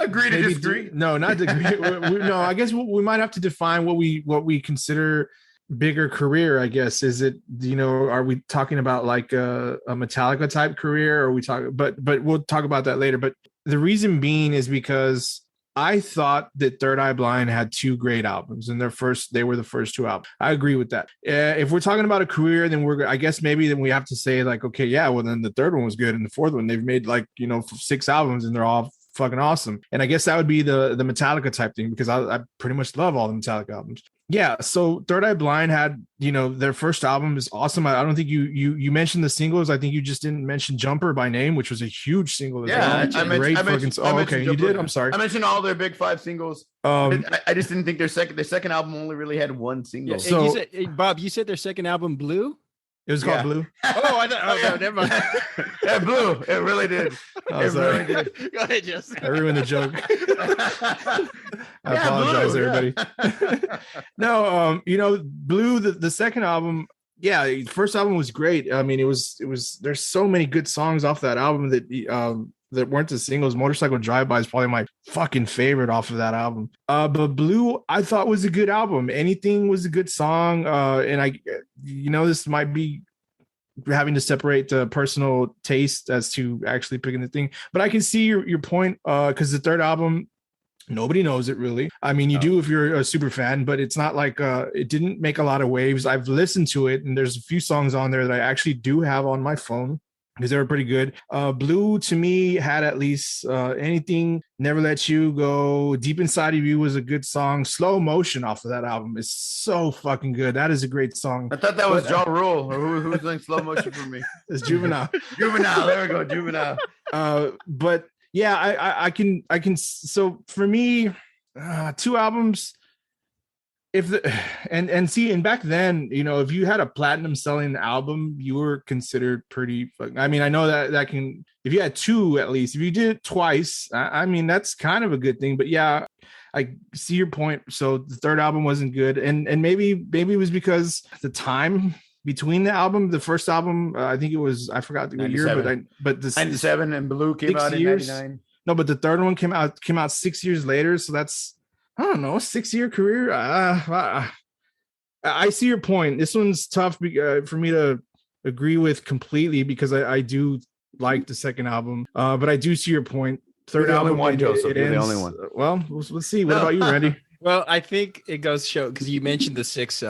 agree to disagree. No, not agree. No, I guess we might have to define what we consider bigger career. I guess is it, are we talking about like a Metallica type career, or we talk? But we'll talk about that later. But the reason being is because I thought that Third Eye Blind had two great albums, and they were the first two albums. I agree with that. If we're talking about a career, then I guess maybe then we have to say like, okay, yeah, well then the third one was good, and the fourth one they've made like 6 albums, and they're all fucking awesome. And I guess that would be the Metallica type thing, because I pretty much love all the Metallica albums. Yeah, so Third Eye Blind had, their first album is awesome. I don't think you mentioned the singles. I think you just didn't mention Jumper by Name, which was a huge single. Yeah, I mentioned okay, you did. I'm sorry. I mentioned all their big 5 singles. I just didn't think their second album only really had one single. Yeah, so Bob, you said their second album Blue? It was called Blue. I thought. No, never mind. Yeah, Blue. It really did. Really did. Go ahead, Justin. I ruined the joke. I apologize, Blue, everybody. No, Blue. The second album. Yeah, the first album was great. I mean, it was. There's so many good songs off that album that weren't the singles. Motorcycle Drive-By is probably my fucking favorite off of that album. But Blue, I thought was a good album. Anything was a good song. And this might be having to separate the personal taste as to actually picking the thing. But I can see your point, because the third album, nobody knows it really. I mean, you do if you're a super fan, but it's not like it didn't make a lot of waves. I've listened to it, and there's a few songs on there that I actually do have on my phone, because they were pretty good. Blue to me had at least Anything, Never Let You Go, Deep Inside of You was a good song. Slow Motion off of that album is so fucking good. That is a great song. I thought that was Ja Rule. Or who's doing Slow Motion for me? It's Juvenile. Juvenile. There we go. Juvenile. But yeah, I can. So for me, 2 albums. And back then, if you had a platinum selling album, you were considered pretty. I mean, I know that can, if you had 2 at least, if you did it twice, I mean, that's kind of a good thing. But yeah, I see your point. So the third album wasn't good, and maybe it was because the time between the album, the first album, I think it was, I forgot the year, but the 97 and Blue came out in 99. No, but the third one came out 6 years later, so that's, I don't know, 6-year career. I see your point. This one's tough for me to agree with completely, because I do like the second album. But I do see your point. Third album, only one, Joseph. You're the only one. Well, let's see. What about you, Randy? Well, I think it goes to show, because you mentioned the 6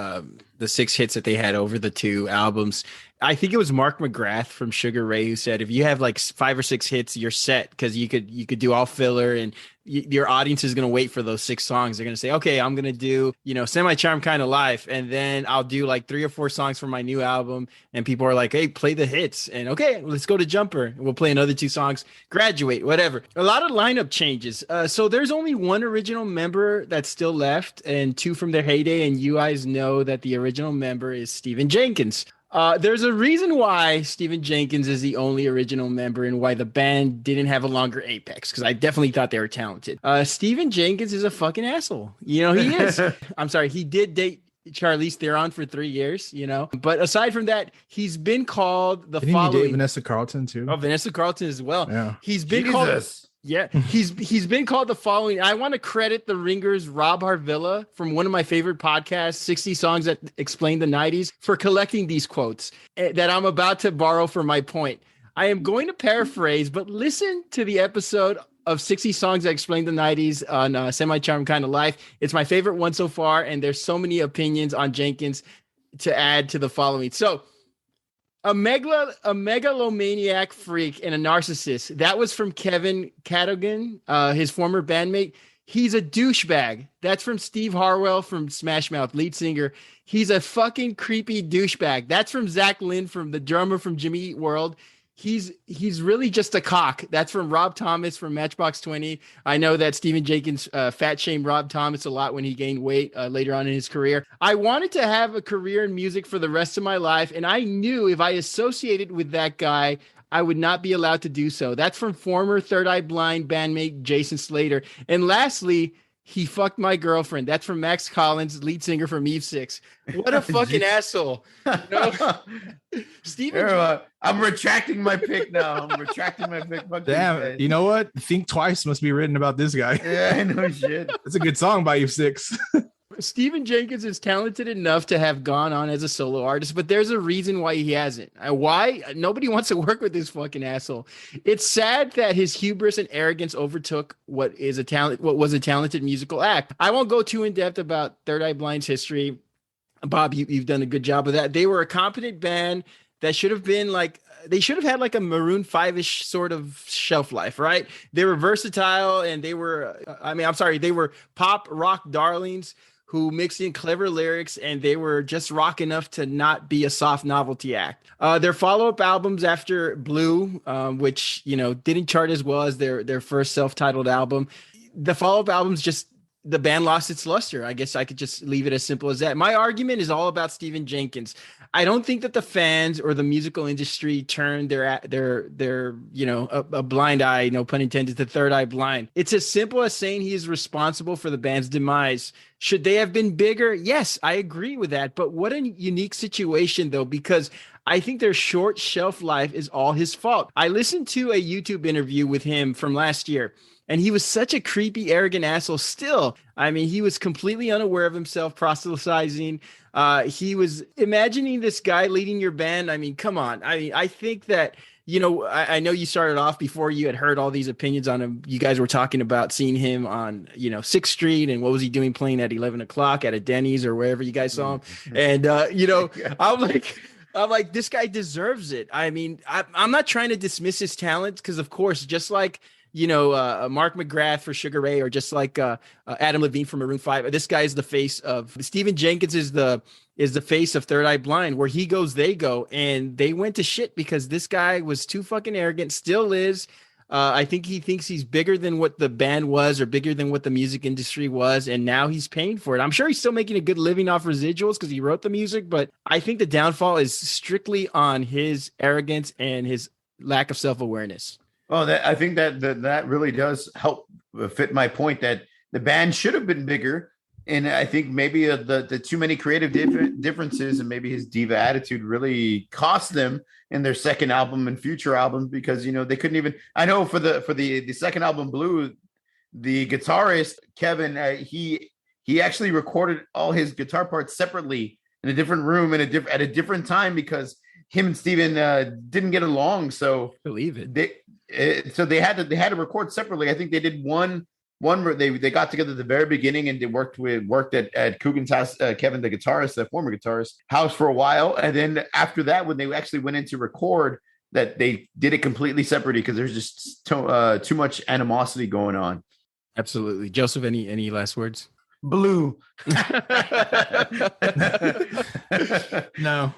hits that they had over the 2 albums. I think it was Mark McGrath from Sugar Ray who said, if you have like 5 or 6 hits, you're set, because you could do all filler, and your audience is going to wait for those 6 songs. They're going to say, okay, I'm going to do, Semi-Charmed Kind of Life, and then I'll do like 3 or 4 songs for my new album, and people are like, hey, play the hits, and okay, let's go to Jumper. We'll play another 2 songs, Graduate, whatever. A lot of lineup changes. So there's only 1 original member that's still left, and 2 from their heyday, and you guys know that the original member is Stephen Jenkins. There's a reason why Stephen Jenkins is the only original member, and why the band didn't have a longer apex, because I definitely thought they were talented. Stephen Jenkins is a fucking asshole. He is. I'm sorry. He did date Charlize Theron for 3 years, But aside from that, he's been called the Didn't following. He date Vanessa Carlton too? Oh, Vanessa Carlton as well. Yeah. He's been called. Yeah, he's been called the following. I want to credit the Ringers' Rob Harvilla from one of my favorite podcasts, 60 Songs That Explain the 90s, for collecting these quotes that I'm about to borrow for my point. I am going to paraphrase, but listen to the episode of 60 Songs That Explain the 90s on Semi-Charmed Kind of Life. It's my favorite one so far, and there's so many opinions on Jenkins to add to the following. So, a megalomaniac freak and a narcissist. That was from Kevin Cadogan, his former bandmate. He's a douchebag. That's from Steve Harwell from Smash Mouth, lead singer. He's a fucking creepy douchebag. That's from Zach Lynn, from the drummer from Jimmy Eat World. He's really just a cock. That's from Rob Thomas from Matchbox 20. I know that Stephen Jenkins fat shamed Rob Thomas a lot when he gained weight later on in his career. I wanted to have a career in music for the rest of my life, and I knew if I associated with that guy, I would not be allowed to do so. That's from former Third Eye Blind bandmate Jason Slater. And lastly, he fucked my girlfriend. That's from Max Collins, lead singer from Eve 6. What a fucking asshole. You know? Steven, I'm retracting my pick now. I'm retracting my pick. Fuck Damn, you know what? Think Twice must be written about this guy. Yeah, I know shit. It's a good song by Eve 6. Stephen Jenkins is talented enough to have gone on as a solo artist, but there's a reason why he hasn't. Why? Nobody wants to work with this fucking asshole. It's sad that his hubris and arrogance overtook what was a talented musical act. I won't go too in depth about Third Eye Blind's history. Bob, you've done a good job of that. They were a competent band that should have been like, they should have had like a Maroon 5-ish sort of shelf life, right? They were versatile, and they were, they were pop rock darlings who mixed in clever lyrics, and they were just rock enough to not be a soft novelty act. Their follow-up albums after Blue, which, didn't chart as well as their first self-titled album. The follow-up albums just, the band lost its luster. I guess I could just leave it as simple as that. My argument is all about Stephen Jenkins. I don't think that the fans or the musical industry turned a blind eye, no pun intended, to Third Eye Blind. It's as simple as saying he is responsible for the band's demise. Should they have been bigger? Yes, I agree with that. But what a unique situation, though, because I think their short shelf life is all his fault. I listened to a YouTube interview with him from last year, and he was such a creepy, arrogant asshole still. I mean, he was completely unaware of himself, proselytizing. He was imagining this guy leading your band. I mean, come on. I mean, I think that, I know you started off before you had heard all these opinions on him. You guys were talking about seeing him on, 6th Street, and what was he doing playing at 11 o'clock at a Denny's or wherever you guys saw him. And, I'm like, this guy deserves it. I mean, I'm not trying to dismiss his talent, because, of course, just like, Mark McGrath for Sugar Ray, or just like Adam Levine from Maroon 5. This guy is the face of Stephen Jenkins, is the face of Third Eye Blind. Where he goes, they go, and they went to shit because this guy was too fucking arrogant, still is. I think he thinks he's bigger than what the band was, or bigger than what the music industry was, and now he's paying for it. I'm sure he's still making a good living off residuals because he wrote the music, but I think the downfall is strictly on his arrogance and his lack of self-awareness. Oh, I think that really does help fit my point that the band should have been bigger. And I think maybe the too many creative differences and maybe his diva attitude really cost them in their second album and future albums, because, they couldn't even, I know for the second album, Blue, the guitarist, Kevin, he actually recorded all his guitar parts separately in a different room at a different time, because him and Steven didn't get along. So believe it. They had to record separately. I think they did one where they got together at the very beginning, and they worked at Coogan's house, Kevin, the guitarist, the former guitarist, house for a while. And then after that, when they actually went in to record, that they did it completely separately because there's just too much animosity going on. Absolutely. Joseph, any last words? Blue. No.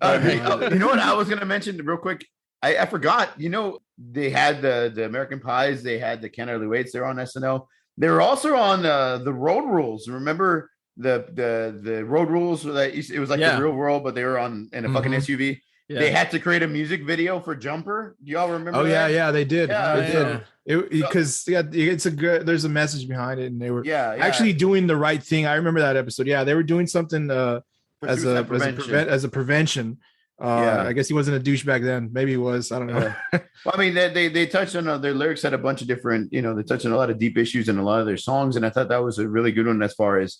You know what I was going to mention real quick? I forgot. They had the American Pies. They had the Can't Hardly Waits. They're on SNL. They were also on the Road Rules. Remember the Road Rules? It was like the real world, but they were in a fucking SUV. Yeah. They had to create a music video for Jumper. Do y'all remember? Oh that? Yeah, they did. They did. Because it's there's a message behind it, and they were actually doing the right thing. I remember that episode. Yeah, they were doing something as a prevention. I guess he wasn't a douche back then. Maybe he was. I don't know. Well, I mean, they touched on their lyrics, had a bunch of different, they touched on a lot of deep issues in a lot of their songs, and I thought that was a really good one as far as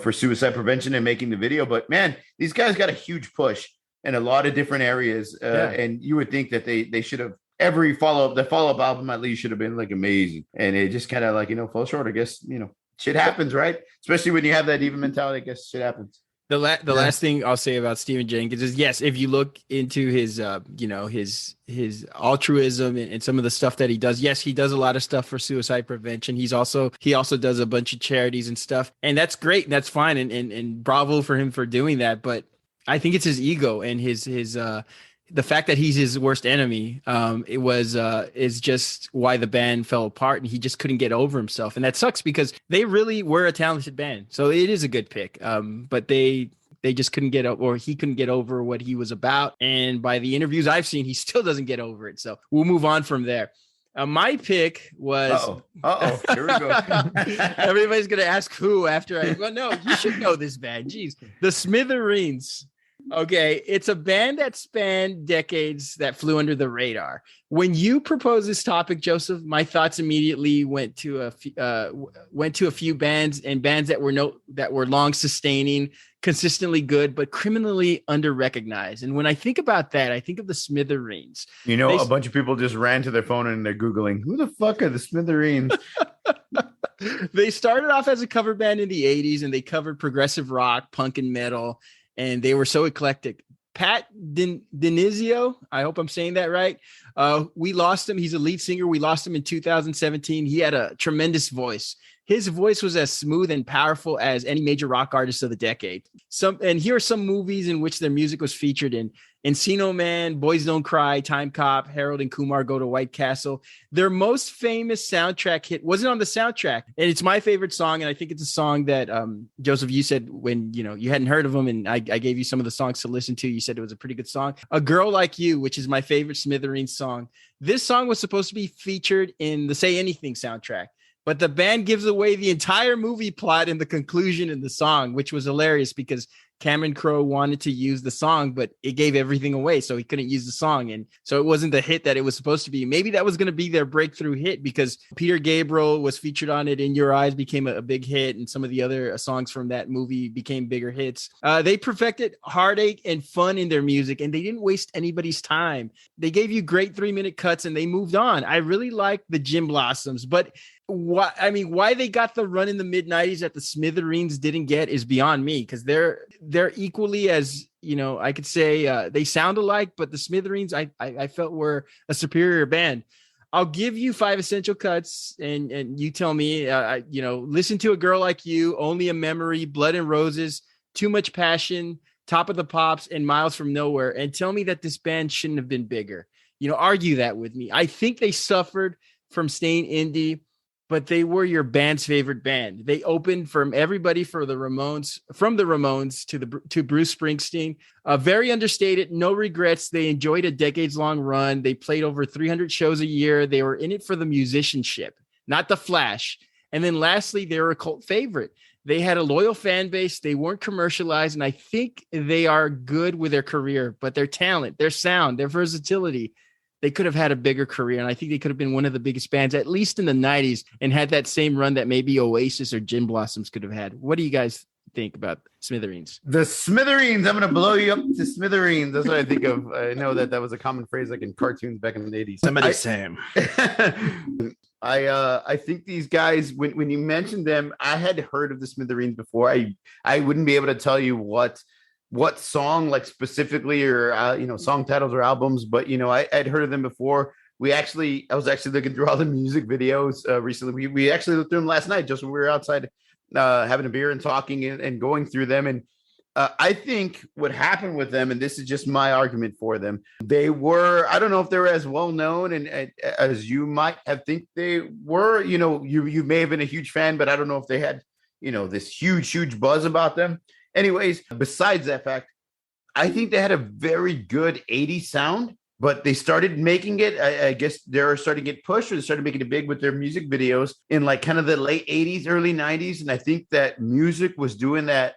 for suicide prevention and making the video. But man, these guys got a huge push in a lot of different areas, and you would think that they should have the follow-up album at least should have been like amazing, and it just kind of fell short. I guess shit happens, right? Especially when you have that diva mentality. I guess shit happens. The last thing I'll say about Stephen Jenkins is, yes, if you look into his his altruism and some of the stuff that he does, yes, he does a lot of stuff for suicide prevention. He also does a bunch of charities and stuff, and that's great, and that's fine, and bravo for him for doing that. But I think it's his ego and his the fact that he's his worst enemy is just why the band fell apart, and he just couldn't get over himself. And that sucks because they really were a talented band. So it is a good pick. But they just couldn't get or he couldn't get over what he was about. And by the interviews I've seen, he still doesn't get over it. So we'll move on from there. My pick was. Here we go. Everybody's gonna ask who after well, no, you should know this band. Jeez, the Smithereens. Okay, it's a band that spanned decades that flew under the radar. When you proposed this topic, Joseph, my thoughts immediately went to a few bands that were long sustaining, consistently good, but criminally under-recognized. And when I think about that, I think of the Smithereens. A bunch of people just ran to their phone and they're Googling, who the fuck are the Smithereens? They started off as a cover band in the 80s, and they covered progressive rock, punk, and metal. And they were so eclectic. Pat Denizio, I hope I'm saying that right. We lost him. He's a lead singer. We lost him in 2017. He had a tremendous voice. His voice was as smooth and powerful as any major rock artist of the decade. And here are some movies in which their music was featured in: Encino Man, Boys Don't Cry, Time Cop, Harold and Kumar Go to White Castle. Their most famous soundtrack hit wasn't on the soundtrack, and it's my favorite song. And I think it's a song that Joseph, you said when you hadn't heard of them, and I gave you some of the songs to listen to. You said it was a pretty good song. A Girl Like You, which is my favorite Smithereens song. This song was supposed to be featured in the Say Anything soundtrack, but the band gives away the entire movie plot in the conclusion in the song, which was hilarious because Cameron Crowe wanted to use the song, but it gave everything away, so he couldn't use the song. And so it wasn't the hit that it was supposed to be. Maybe that was going to be their breakthrough hit because Peter Gabriel was featured on it. In Your Eyes became a big hit, and some of the other songs from that movie became bigger hits. They perfected heartache and fun in their music, and they didn't waste anybody's time. They gave you great 3-minute cuts, and they moved on. I really like the Gin Blossoms, but why they got the run in the mid-90s that the Smithereens didn't get is beyond me, because they're equally as, I could say they sound alike, but the Smithereens I felt were a superior band. I'll give you 5 essential cuts, and you tell me, listen to A Girl Like You, Only a Memory, Blood and Roses, Too Much Passion, Top of the Pops, and Miles from Nowhere, and tell me that this band shouldn't have been bigger. Argue that with me. I think they suffered from staying indie, but they were your band's favorite band. They opened from everybody from the Ramones to Bruce Springsteen. Very understated, no regrets. They enjoyed a decades-long run. They played over 300 shows a year. They were in it for the musicianship, not the flash. And then lastly, they were a cult favorite. They had a loyal fan base. They weren't commercialized, and I think they are good with their career, but their talent, their sound, their versatility, they could have had a bigger career, and I think they could have been one of the biggest bands, at least in the 90s, and had that same run that maybe Oasis or Gin Blossoms could have had. What do you guys think about Smithereens? The Smithereens. I'm going to blow you up to Smithereens. That's what I think of. I know that was a common phrase like in cartoons back in the 80s. Somebody Sam. I think these guys, when you mentioned them, I had heard of the Smithereens before. I wouldn't be able to tell you what song like specifically or song titles or albums, but I'd heard of them before. I was actually looking through all the music videos recently. We actually looked through them last night just when we were outside having a beer and talking and going through them. And I think what happened with them, and this is just my argument for them, I don't know if they were as well known and as you might have think they were. You may have been a huge fan, but I don't know if they had this huge buzz about them. Anyways, besides that fact, I think they had a very good 80s sound, but they started making it. I guess they're starting to get pushed, or they started making it big with their music videos in like kind of the late 80s, early 90s. And I think that music was doing that.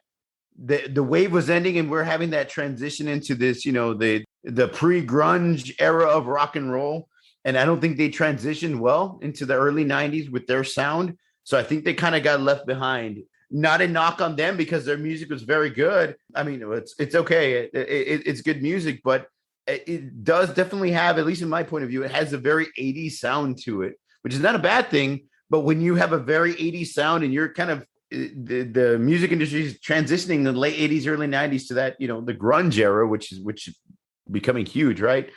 The wave was ending, and we're having that transition into this, the pre-grunge era of rock and roll. And I don't think they transitioned well into the early 90s with their sound. So I think they kind of got left behind. Not a knock on them because their music was very good. I mean, it's okay. It's good music, but it does definitely have, at least in my point of view, it has a very 80s sound to it, which is not a bad thing. But when you have a very 80s sound and you're kind of the music industry is transitioning in the late 80s, early 90s to that, the grunge era, which is becoming huge, right?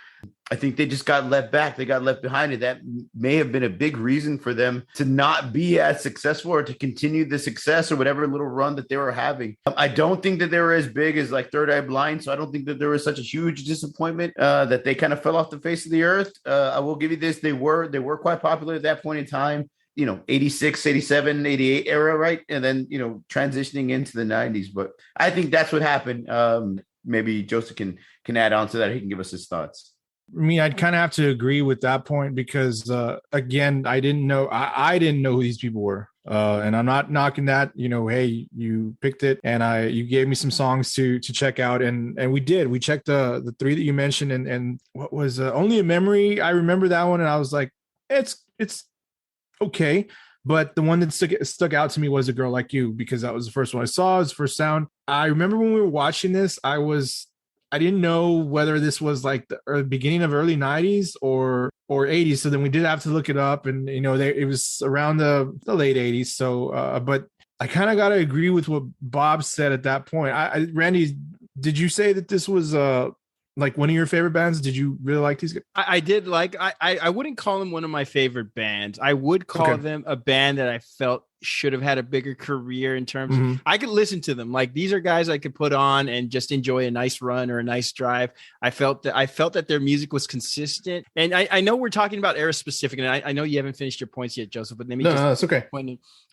I think they just got left back. They got left behind. And that may have been a big reason for them to not be as successful or to continue the success or whatever little run that they were having. I don't think that they were as big as like Third Eye Blind. So I don't think that there was such a huge disappointment that they kind of fell off the face of the earth. I will give you this. They were quite popular at that point in time, 86, 87, 88 era, right? And then, transitioning into the 90s. But I think that's what happened. Maybe Joseph can add on to that. He can give us his thoughts. I mean, I'd kind of have to agree with that point because, again, I didn't know who these people were. And I'm not knocking that, hey, you picked it and you gave me some songs to check out. And we did. We checked the three that you mentioned and what was Only a Memory. I remember that one and I was like, it's okay. But the one that stuck out to me was A Girl Like You because that was the first one I saw. It was the first sound. I remember when we were watching this, I didn't know whether this was like the beginning of early 90s or 80s. So then we did have to look it up and, it was around the late 80s. So, but I kind of got to agree with what Bob said at that point. Randy, did you say that this was like one of your favorite bands? Did you really like these guys? I did like, I wouldn't call them one of my favorite bands. I would call them a band that I felt should have had a bigger career in terms of, I could listen to them. Like these are guys I could put on and just enjoy a nice run or a nice drive. I felt that their music was consistent. And I know we're talking about era specific, and I know you haven't finished your points yet, Joseph, but let me No, it's okay.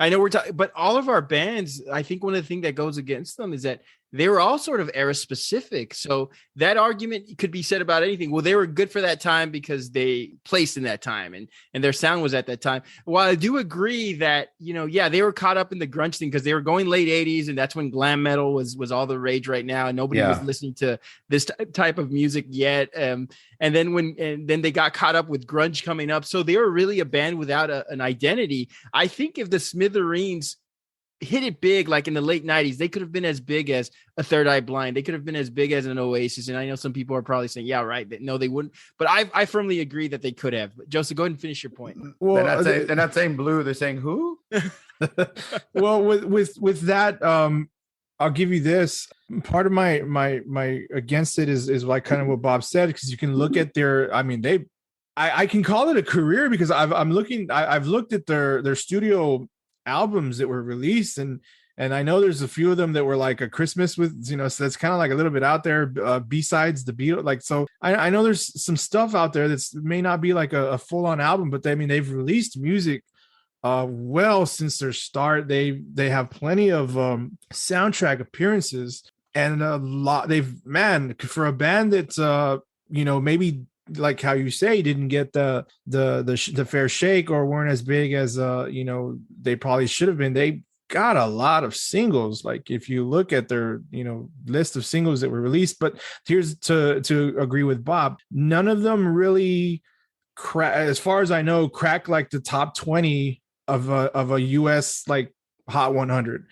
I know we're talking, but all of our bands, I think one of the things that goes against them is that they were all sort of era specific. So that argument could be said about anything. Well, they were good for that time because they placed in that time and their sound was at that time. While I do agree that, they were caught up in the grunge thing because they were going late 80s and that's when glam metal was all the rage right now. And nobody was listening to this type of music yet. And then they got caught up with grunge coming up. So they were really a band without an identity. I think if the Smithereens hit it big, like in the late 90s, they could have been as big as a Third Eye Blind. They could have been as big as an Oasis. And I know some people are probably saying, yeah, right. No, they wouldn't. But I firmly agree that they could have. But Joseph, go ahead and finish your point. Well, they're not saying Blue. They're saying who? Well, with that, I'll give you this. Part of my against it is like kind of what Bob said, because you can look at I can call it a career because I've looked at their studio albums that were released and I know there's a few of them that were like a Christmas with, so that's kind of like a little bit out there, besides the Beatles. Like, so I know there's some stuff out there that's may not be like a full-on album, but they've released music well since their start. They have plenty of soundtrack appearances and a lot. For a band that's maybe like how you say didn't get the fair shake or weren't as big as they probably should have been. They got a lot of singles. Like if you look at their list of singles that were released, but here's to agree with Bob, none of them really as far as I know crack like the top 20 of a US like Hot 100.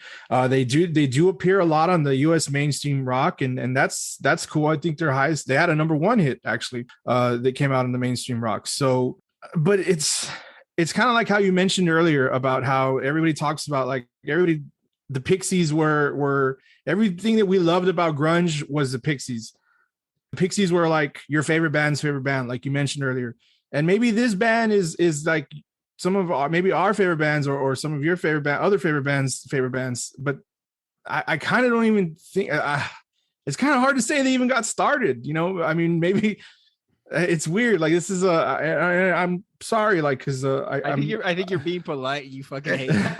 They do appear a lot on the US mainstream rock and that's cool. I think their highest, they had a number one hit actually that came out in the mainstream rock. So but it's kind of like how you mentioned earlier about how everybody talks about like the Pixies were everything that we loved about grunge was the Pixies. The Pixies were like your favorite band, like you mentioned earlier. And maybe this band is like some of our favorite bands or some of your other favorite bands, but I kind of don't even think it's kind of hard to say they even got started. I mean, maybe it's weird. Like this is I'm sorry, like because I think you're being polite. You fucking hate them.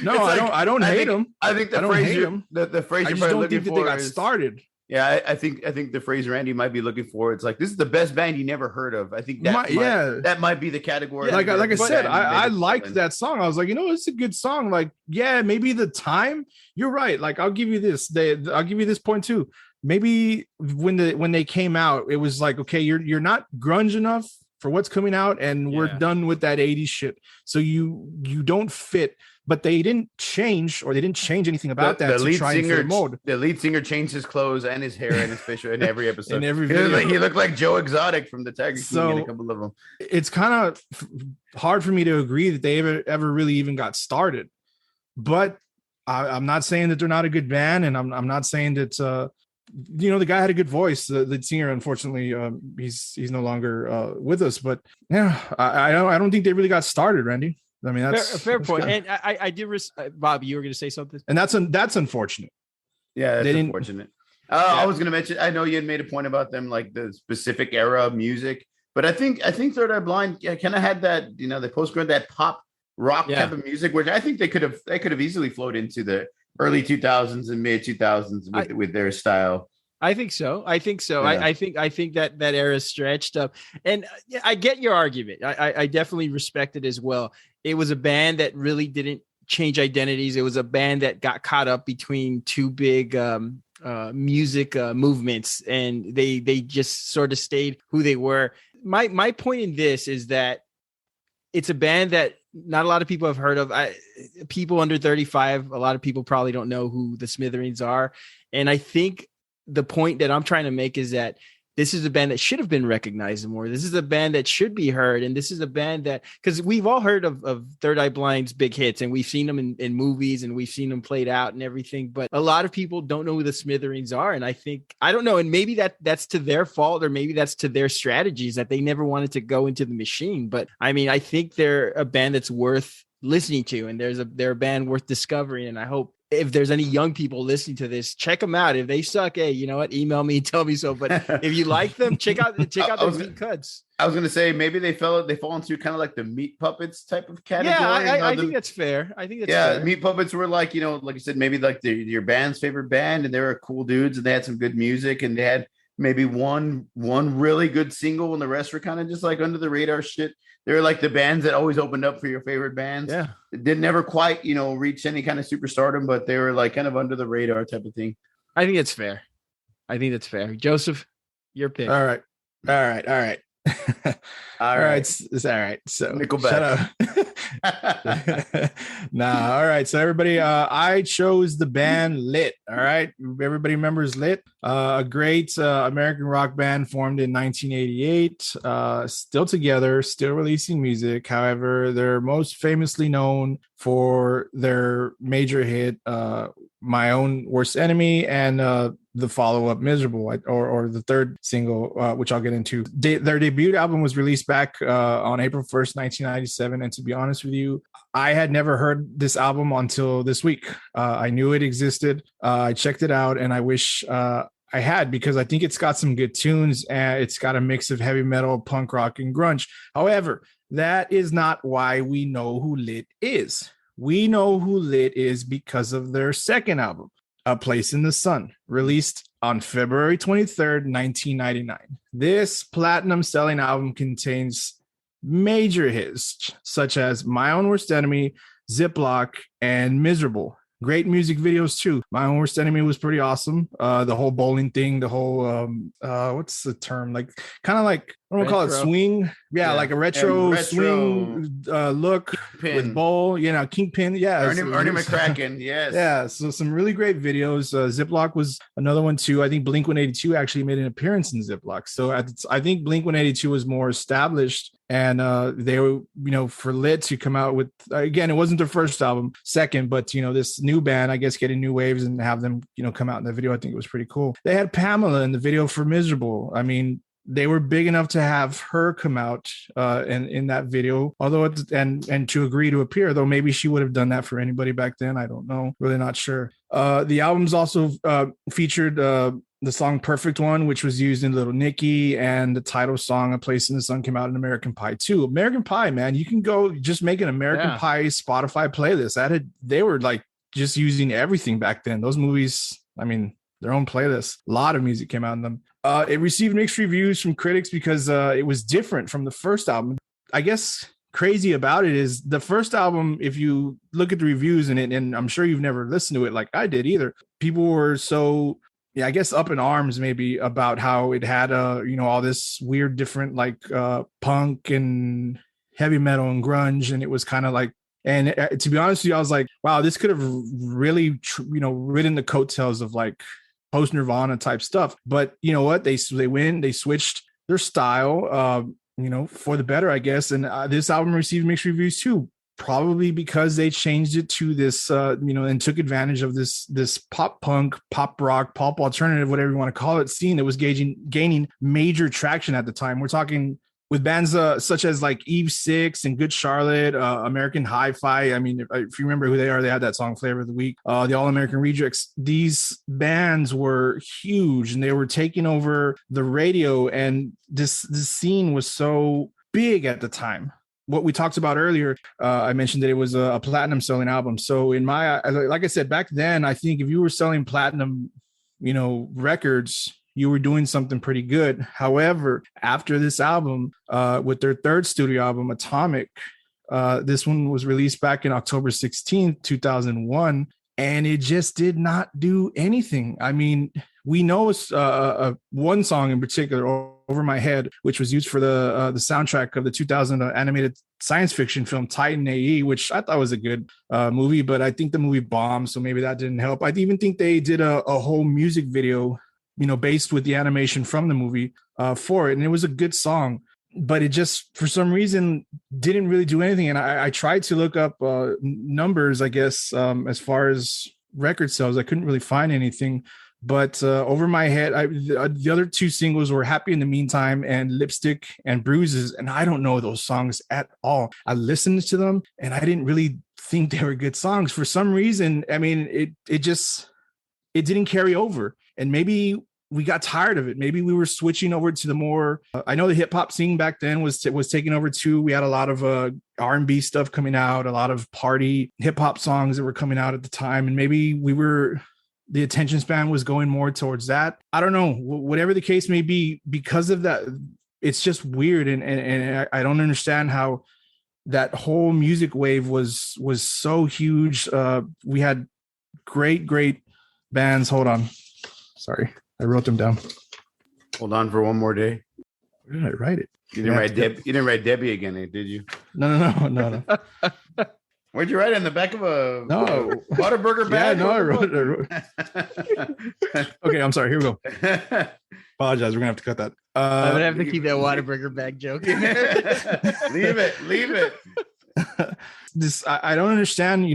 No, I don't hate them. I think the phrase I you're just don't looking think that for they got started. Yeah, I think the phrase Randy might be looking for, it's like, this is the best band you never heard of. I think that might be the category. Yeah, like I said, I liked that song. I was like, it's a good song. Like, yeah, maybe the time. You're right. Like, I'll give you this. I'll give you this point too. Maybe when they came out, it was like, okay, you're not grunge enough for what's coming out, and we're done with that 80s shit. So you don't fit. But they didn't change anything about that. The lead singer changed his clothes and his hair and his facial in every episode. In every video. He looked like Joe Exotic from the Tiger King in a couple of them. It's kind of hard for me to agree that they ever really even got started. but I'm not saying that they're not a good band, and I'm not saying that the guy had a good voice. The singer, unfortunately, he's no longer with us. But yeah, I don't think they really got started, Randy. I mean, that's a fair point. Good. And I do, Bob, you were going to say something, and that's unfortunate. Yeah, that's unfortunate. I was going to mention. I know you had made a point about them, like the specific era of music, but I think Third Eye Blind kind of had that. They post-grunge, that pop rock type of music, which I think they could have easily flowed into the early 2000s and mid 2000s with their style. I think so. Yeah. I think that era is stretched up, and I get your argument. I definitely respect it as well. It was a band that really didn't change identities. It was a band that got caught up between two big music movements, and they just sort of stayed who they were. My point in this is that it's a band that not a lot of people have heard of. People under 35, a lot of people probably don't know who the Smithereens are, and I think the point that I'm trying to make is that this is a band that should have been recognized more. This is a band that should be heard. And this is a band that, because we've all heard of Third Eye Blind's big hits, and we've seen them in movies, and we've seen them played out and everything. But a lot of people don't know who the Smithereens are. And I don't know. And maybe that's to their fault, or maybe that's to their strategies that they never wanted to go into the machine. But I mean, I think they're a band that's worth listening to, and they're a band worth discovering. And I hope if there's any young people listening to this, check them out. If they suck, hey, you know what? Email me, tell me so. But if you like them, check out their deep cuts. I was gonna say maybe they fall into kind of like the Meat Puppets type of category. Yeah, I think that's fair. Fair. Meat Puppets were like, like you said, maybe like your band's favorite band, and they were cool dudes, and they had some good music, and they had maybe one really good single, and the rest were kind of just like under the radar shit. They were like the bands that always opened up for your favorite bands. Yeah. It didn't ever quite, reach any kind of superstardom, but they were like kind of under the radar type of thing. I think it's fair. Joseph, your pick. All right. All right. It's all right. So Nickelback. Shut up. Nah. All right. So everybody, I chose the band Lit. All right. Everybody remembers Lit, a great American rock band formed in 1988. Still together, still releasing music. However, they're most famously known for their major hit, My Own Worst Enemy, and the follow-up Miserable, or the third single, which I'll get into. Their debut album was released back on April 1st, 1997. And to be honest with you, I had never heard this album until this week. I knew it existed. I checked it out, and I wish I had, because I think it's got some good tunes, and it's got a mix of heavy metal, punk rock, and grunge. However, that is not why we know who Lit is. We know who Lit is because of their second album, A Place in the Sun, released on February 23rd, 1999. This platinum selling album contains major hits such as My Own Worst Enemy, Ziploc, and Miserable. Great music videos too. My Own Worst Enemy was pretty awesome. The whole bowling thing, the whole what's the term? Like kind of like, I don't want to call it swing. Yeah, like a retro swing look Kingpin. With bowl, Kingpin. Yeah. Ernie McCracken. Yes. Yeah. So some really great videos. Ziploc was another one too. I think Blink-182 actually made an appearance in Ziploc. So I think Blink-182 was more established, and they were, for Lit to come out with, again, it wasn't their first album, second, but this new band, I guess, getting new waves and have them, come out in the video. I think it was pretty cool. They had Pamela in the video for Miserable. I mean, they were big enough to have her come out in that video, although and to agree to appear, though maybe she would have done that for anybody back then. I don't know, really not sure. The albums also featured the song Perfect One, which was used in Little Nicky, and the title song A Place in the Sun came out in American Pie too. American Pie, man, you can go just make an American Pie Spotify playlist. They were like just using everything back then. Those movies, I mean, their own playlist. A lot of music came out in them. It received mixed reviews from critics because it was different from the first album. I guess crazy about it is the first album, if you look at the reviews in it, and I'm sure you've never listened to it like I did either, people were so, I guess, up in arms maybe about how it had all this weird different like punk and heavy metal and grunge, and it was kind of like, and to be honest with you, I was like, wow, this could have really ridden the coattails of like post Nirvana type stuff. But you know what, they switched their style for the better, I guess, and this album received mixed reviews too. probably because they changed it to this, and took advantage of this pop punk, pop rock, pop alternative, whatever you want to call it, scene that was gaining major traction at the time. We're talking with bands such as like Eve 6 and Good Charlotte, American Hi-Fi. I mean, if you remember who they are, they had that song Flavor of the Week, the All American Rejects. These bands were huge and they were taking over the radio, and this scene was so big at the time. What we talked about earlier, I mentioned that it was a platinum selling album. So like I said, back then, I think if you were selling platinum, records, you were doing something pretty good. However, after this album, with their third studio album, Atomic, this one was released back in October 16th, 2001, and it just did not do anything. I mean, we know one song in particular, Over My Head, which was used for the soundtrack of the 2000 animated science fiction film Titan AE, which I thought was a good movie, but I think the movie bombed, so maybe that didn't help. I even think they did a whole music video, based with the animation from the movie for it. And it was a good song, but it just, for some reason, didn't really do anything. And I tried to look up numbers, I guess, as far as record sales. I couldn't really find anything. But Over My Head, the other two singles were Happy in the Meantime and Lipstick and Bruises. And I don't know those songs at all. I listened to them and I didn't really think they were good songs. For some reason, I mean, it didn't carry over. And maybe we got tired of it. Maybe we were switching over to the more, I know the hip hop scene back then was taking over too. We had a lot of R&B stuff coming out, a lot of party hip hop songs that were coming out at the time. And maybe the attention span was going more towards that. I don't know, whatever the case may be, because of that, it's just weird. And I don't understand how that whole music wave was so huge. We had great bands. Hold on. Sorry, I wrote them down. Hold on for one more day. Where did I write it? You didn't write Debbie again, did you? No. Where'd you write it? In the back of a Whataburger bag? Yeah, no, I wrote it. Okay, I'm sorry. Here we go. Apologize. We're gonna have to cut that. I'm gonna have to keep that Whataburger bag joke. Leave it. I don't understand,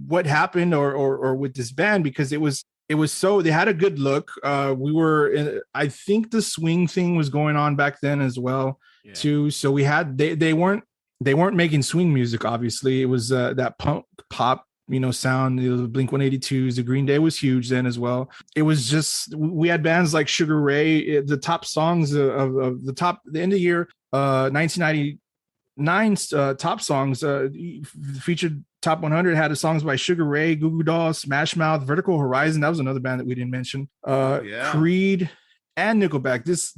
what happened or with this band, because it was so, they had a good look. I think the swing thing was going on back then as well, too. So they weren't making swing music. Obviously, it was that pop, sound. The Blink-182s, the Green Day was huge then as well. It was just, we had bands like Sugar Ray. The top songs of the end of the year, 1999's top songs featured top 100 had songs by Sugar Ray, Goo Goo Dolls, Smash Mouth, Vertical Horizon. That was another band that we didn't mention. Creed and Nickelback. This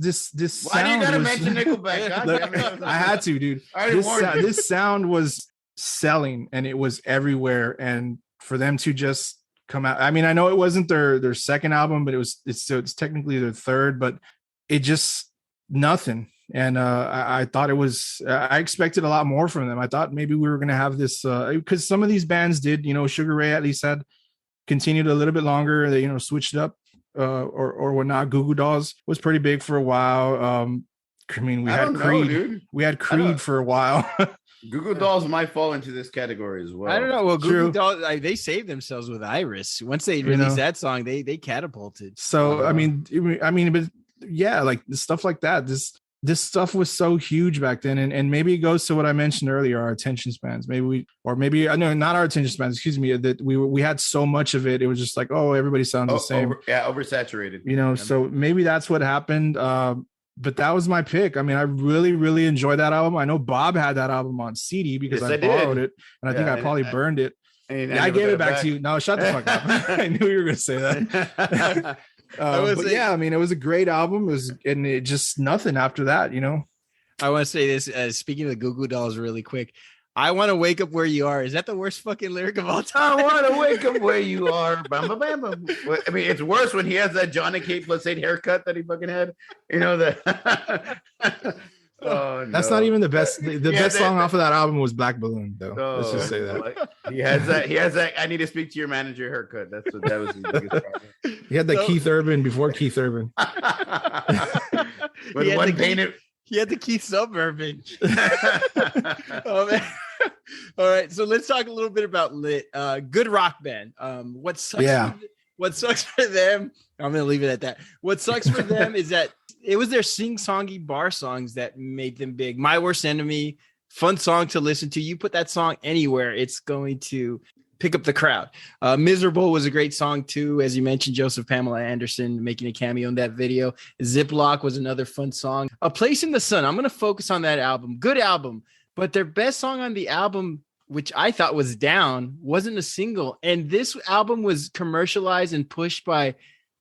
Why do you gotta mention Nickelback? Look, I had to, dude. This sound was selling and it was everywhere. And for them to just come out, I mean, I know it wasn't their second album, but it's technically their third, but it just nothing. And I thought I expected a lot more from them. I thought maybe we were going to have this, because some of these bands did, Sugar Ray at least had continued a little bit longer. They, switched up or whatnot. Goo Goo Dolls was pretty big for a while. I mean, we had Creed. Dude. We had Creed for a while. Goo Goo Dolls might fall into this category as well. I don't know. Well, Goo Goo Dolls, they saved themselves with Iris. Once they released that song, they catapulted. So I mean, but yeah, like stuff like that. This stuff was so huge back then, and maybe it goes to what I mentioned earlier, our attention spans. Maybe not our attention spans. Excuse me, that we had so much of it. It was just like, oh, everybody sounds the same. Oversaturated. So maybe that's what happened. But that was my pick. I mean, I really, really enjoyed that album. I know Bob had that album on CD because I borrowed it, and I think I probably burned it. I gave it back to you. No, shut the fuck up. I knew you were going to say that. I mean, it was a great album. And it just nothing after that, I want to say this, speaking of the Goo Goo Dolls really quick. I want to wake up where you are. Is that the worst fucking lyric of all time? I want to wake up where you are. Bam, bam, bam, bam. I mean, it's worse when he has that Johnny K +8 haircut that he fucking had. Oh, that's not even the best. The best song off of that album was Black Balloon, though. Let's just say that. He has that. I need to speak to your manager haircut. That was his biggest problem. He had that Keith Urban before Keith Urban. With one painted You had to keep suburban. Oh, man. All right, so let's talk a little bit about Lit. Good rock band. What sucks for them, I'm gonna leave it at that. What sucks for them is that it was their sing-songy bar songs that made them big. My Worst Enemy, fun song to listen to. You put that song anywhere, it's going to pick up the crowd. Miserable was a great song too. As you mentioned, Joseph Pamela Anderson making a cameo in that video. Ziploc was another fun song. A Place in the Sun. I'm going to focus on that album. Good album, but their best song on the album, which I thought was Down, wasn't a single. And this album was commercialized and pushed by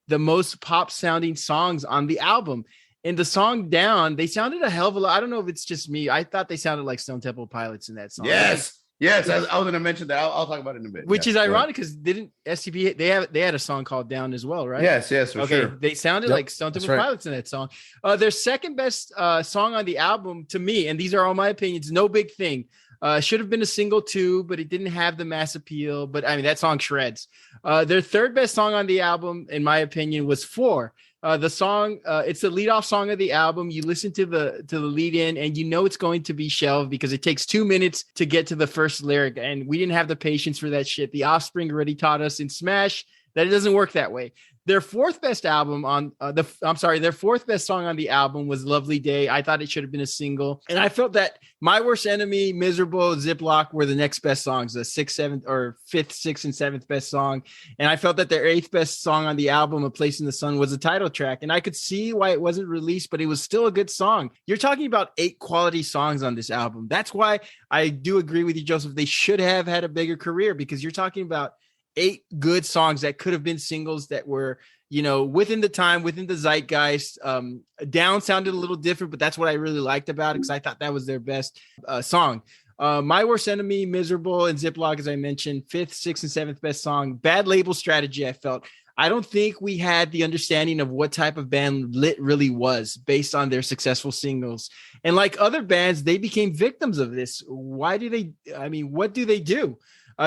the most pop sounding songs on the album. And the song Down, they sounded a hell of a lot. I don't know if it's just me. I thought they sounded like Stone Temple Pilots in that song. Yes, I was going to mention that. I'll talk about it in a bit. Which is ironic because didn't STP they had a song called Down as well, right? Yes, for sure. They sounded like Stone Temple Pilots in that song. Their second best song on the album to me, and these are all my opinions, No Big Thing. Should have been a single too, but it didn't have the mass appeal. But I mean, that song shreds. Their third best song on the album, in my opinion, was Four. The song, it's the leadoff song of the album. You listen to the lead in and you know it's going to be shelved because it takes 2 minutes to get to the first lyric. And we didn't have the patience for that shit. The Offspring already taught us in Smash that it doesn't work that way. Their fourth best album on their fourth best song on the album was Lovely Day. I thought it should have been a single. And I felt that My Worst Enemy, Miserable, Ziploc were the next best songs, the sixth, seventh, or fifth, sixth, and seventh best song. And I felt that their eighth best song on the album, A Place in the Sun, was a title track. And I could see why it wasn't released, but it was still a good song. You're talking about 8 quality songs on this album. That's why I do agree with you, Joseph. They should have had a bigger career because you're talking about 8 good songs that could have been singles that were, within the time, within the zeitgeist. Down sounded a little different, but that's what I really liked about it because I thought that was their best song. My Worst Enemy, Miserable, and Ziploc, as I mentioned, 5th, 6th, and 7th best song. Bad label strategy, I felt. I don't think we had the understanding of what type of band Lit really was based on their successful singles. And like other bands, they became victims of this. What do they do?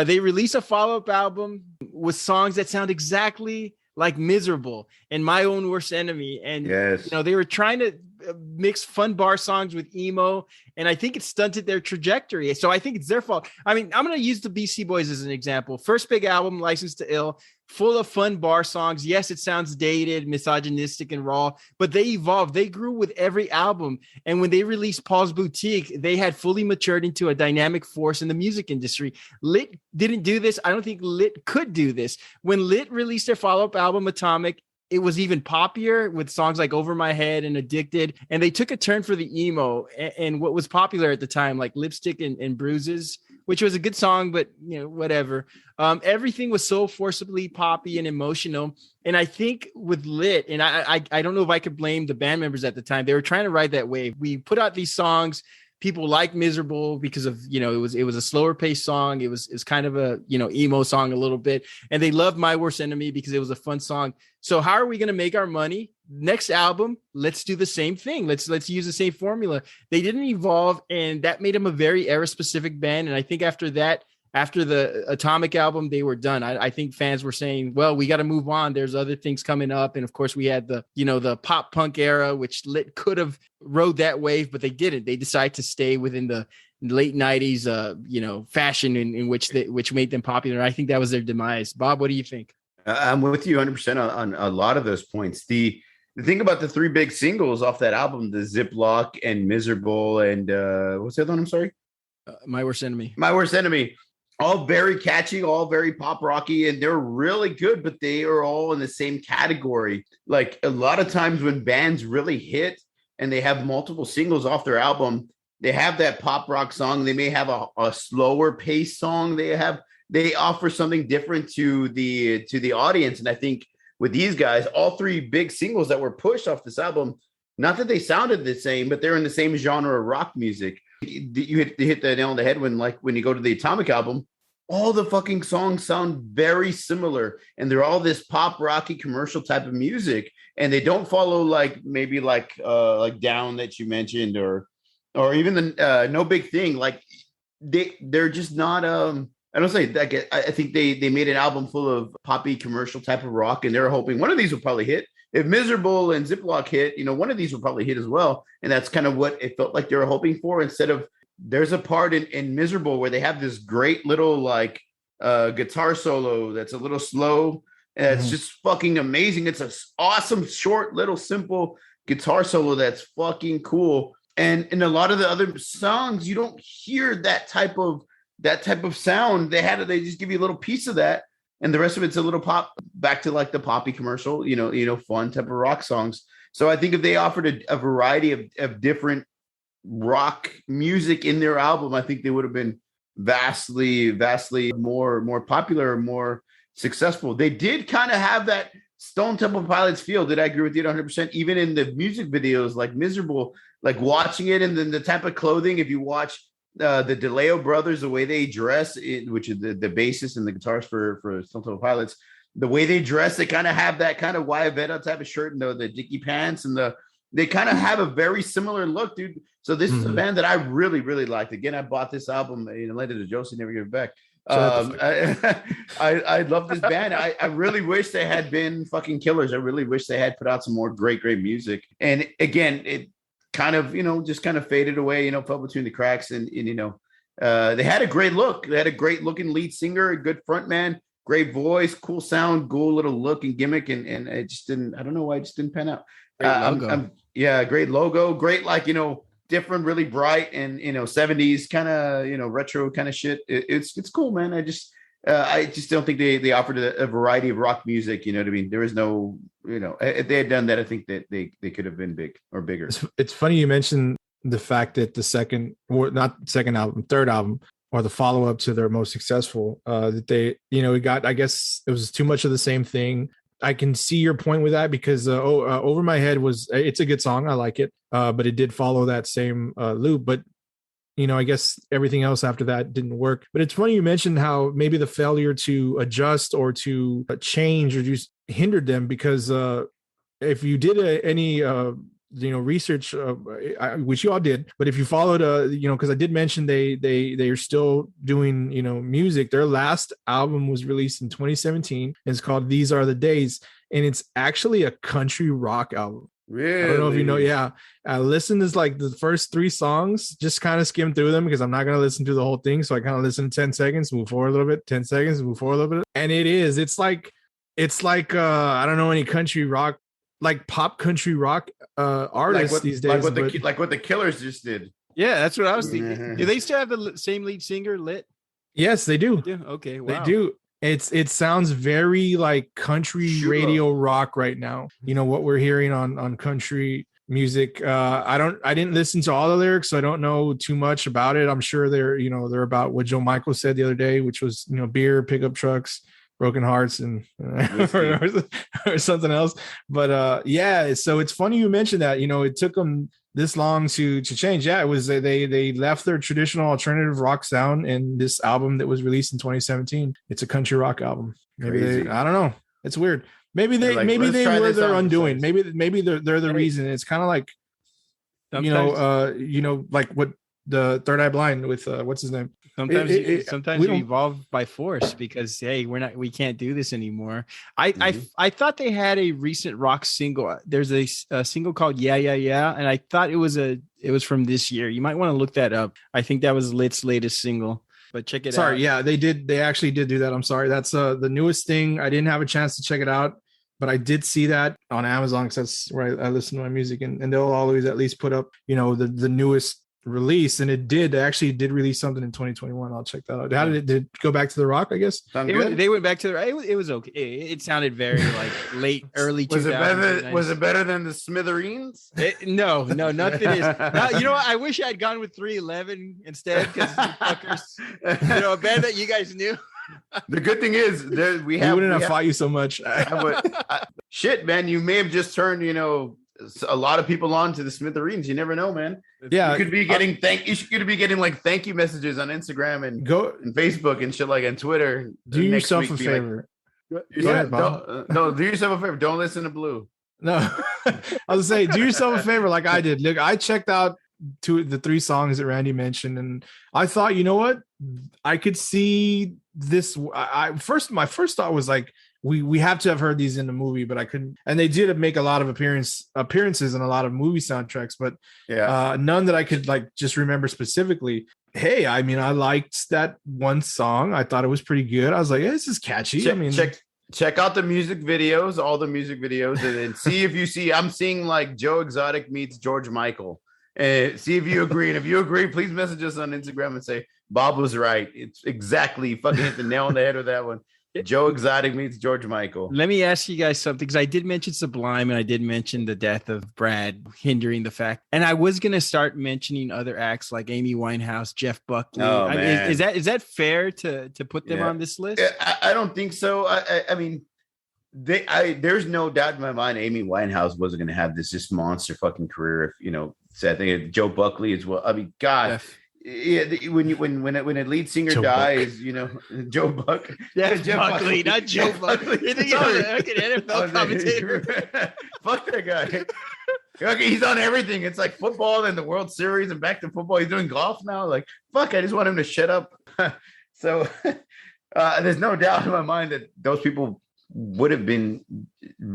They release a follow-up album with songs that sound exactly like Miserable and My Own Worst Enemy. And, they were trying to mix fun bar songs with emo. And I think it stunted their trajectory. So I think it's their fault. I mean, I'm going to use the BC Boys as an example. First big album, License to Ill, full of fun bar songs. Yes, it sounds dated, misogynistic, and raw, but they evolved. They grew with every album. And when they released Paul's Boutique, they had fully matured into a dynamic force in the music industry. Lit didn't do this. I don't think Lit could do this. When Lit released their follow-up album, Atomic, it was even poppier with songs like Over My Head and Addicted. And they took a turn for the emo and what was popular at the time, like Lipstick and Bruises, which was a good song, but whatever. Everything was so forcibly poppy and emotional. And I think with Lit, and I don't know if I could blame the band members at the time, they were trying to ride that wave. We put out these songs. People like Miserable because of, it was a slower paced song. It's kind of a, emo song a little bit. And they loved My Worst Enemy because it was a fun song. So how are we going to make our money? Next album, let's do the same thing. Let's use the same formula. They didn't evolve, and that made them a very era specific band. And I think after that, after the Atomic album, they were done. I think fans were saying, well, we got to move on. There's other things coming up. And of course we had the pop punk era, which Lit could have rode that wave, but they didn't. They decided to stay within the late 90s, fashion in which made them popular. I think that was their demise. Bob, what do you think? I'm with you 100% on a lot of those points. The thing about the 3 big singles off that album, the Ziploc and Miserable and what's the other one? I'm sorry. My Worst Enemy. My Worst Enemy. All very catchy, all very pop rocky, and they're really good, but they are all in the same category. Like a lot of times when bands really hit and they have multiple singles off their album, they have that pop rock song. They may have a slower pace song. They offer something different to the audience. And I think with these guys, all 3 big singles that were pushed off this album, not that they sounded the same, but they're in the same genre of rock music. You hit the nail on the head when you go to the Atomic album, all the fucking songs sound very similar, and they're all this pop rocky commercial type of music, and they don't follow like Down that you mentioned or even the No Big Thing. Like they're just not I don't say that. I think they made an album full of poppy commercial type of rock, and they're hoping one of these will probably hit. If Miserable and Ziploc hit, one of these will probably hit as well. And that's kind of what it felt like they were hoping for. Instead of, there's a part in Miserable where they have this great little like guitar solo that's a little slow. And it's just fucking amazing. It's an awesome, short, little, simple guitar solo that's fucking cool. And in a lot of the other songs, you don't hear that type of sound. They just give you a little piece of that, and the rest of it's a little pop, back to like the poppy commercial, fun type of rock songs. So I think if they offered a variety of different rock music in their album, I think they would have been vastly more popular, more successful. They did kind of have that Stone Temple Pilots feel. Did I agree with you 100%? Even in the music videos, like Miserable, like watching it, and then the type of clothing. If you watch the DeLeo brothers, the way they dress, which is the bassist and the guitarist for Stone Temple Pilots, the way they dress, they kind of have that kind of Wayavetta type of shirt and the dicky pants, and they kind of have a very similar look, dude. So this is a band that I really, really liked. Again, I bought this album, later to Josie, never give it back. I love this band. I really wish they had been fucking killers. I really wish they had put out some more great music. And again, it kind of, just kind of faded away, fell between the cracks. And they had a great look. They had a great looking lead singer, a good front man, great voice, cool sound, cool little look and gimmick. And it just didn't, I don't know why it just didn't pan out. Great logo, great, like, different, really bright and 70s kind of retro kind of shit. It's cool, man. I just don't think they offered a variety of rock music. You know what I mean? There was no, if they had done that, I think that they could have been big or bigger. It's funny you mentioned the fact that the third album, or the follow-up to their most successful, that they got, I guess it was too much of the same thing. I can see your point with that, because Over My Head it's a good song. I like it. But it did follow that same loop. But, I guess everything else after that didn't work. But it's funny you mentioned how maybe the failure to adjust or to change or just hindered them, because if you did any research, which you all did, but if you followed because I did mention they are still doing music. Their last album was released in 2017. It's called These Are the Days, and it's actually a country rock album. Really? I don't know if you know. Yeah, I listened to like the first 3 songs, just kind of skim through them because I'm not going to listen to the whole thing. So I kind of listen to 10 seconds, move forward a little bit, 10 seconds, move forward a little bit. And it's like I don't know any country rock, like pop country rock artists these days. Like what the Killers just did. Yeah, that's what I was thinking. Do they still have the same lead singer, Lit? Yes, they do. Okay, wow. They do. It sounds very like country radio rock right now. What we're hearing on country music. I didn't listen to all the lyrics, so I don't know too much about it. I'm sure they're about what Joe Michael said the other day, which was beer, pickup trucks, broken hearts, and or something else. But so it's funny you mentioned that. It took them this long to change. Yeah, it was they left their traditional alternative rock sound, and this album that was released in 2017, it's a country rock album. Maybe I don't know. It's weird. Maybe they were their undoing. Maybe they're the reason. It's kind of like like what the Third Eye Blind with what's his name. Sometimes you evolve by force, because we can't do this anymore. I thought they had a recent rock single. There's a single called Yeah Yeah Yeah, and I thought it was from this year. You might want to look that up. I think that was Lit's latest single. But check it out. Sorry, yeah, they actually did do that. I'm sorry. That's the newest thing. I didn't have a chance to check it out, but I did see that on Amazon, because that's where I listen to my music, and they'll always at least put up the newest release, and they actually did release something in 2021. I'll check that out. How did it go back to the rock? I guess they went back to the. It was okay. It sounded very like late early 2000s. Was it better than the Smithereens? No, nothing is. I wish I'd gone with 311 instead, because fuckers, a band that you guys knew. The good thing is we wouldn't have fought you so much. Shit, man, you may have just turned a lot of people on to the Smithereens. You never know, man. Yeah, you could be getting like thank you messages on Instagram and Facebook and shit, like on Twitter. Do yourself a favor. Do yourself a favor. Don't listen to Blue. No, I was saying, do yourself a favor, like I did. Look, I checked out the 3 songs that Randy mentioned, and I thought, you know what? I could see this. My first thought was like, we have to have heard these in the movie, but I couldn't. And they did make a lot of appearances in a lot of movie soundtracks, but none that I could like just remember specifically. Hey, I mean, I liked that one song. I thought it was pretty good. I was like, this is catchy. Check out the music videos, all the music videos, and then see if you see. I'm seeing like Joe Exotic meets George Michael. See if you agree. And if you agree, please message us on Instagram and say Bob was right. It's exactly fucking hit the nail on the head with that one. Joe Exotic meets George Michael. Let me ask you guys something, because I did mention Sublime and I did mention the death of Brad hindering the fact. And I was going to start mentioning other acts like Amy Winehouse, Jeff Buckley. Oh, man. Is that fair to put them on this list? I don't think so. I mean, there's no doubt in my mind Amy Winehouse wasn't going to have this just monster fucking career if so I think Joe Buckley as well. I mean, God. Yeah, when a lead singer Joe dies, Joe Buck. Yeah, Jeff Buckley, not Joe Buckley. You think he's an NFL commentator? Fuck that guy. Okay, he's on everything. It's like football and the World Series and back to football. He's doing golf now. Like, fuck, I just want him to shut up. So there's no doubt in my mind that those people would have been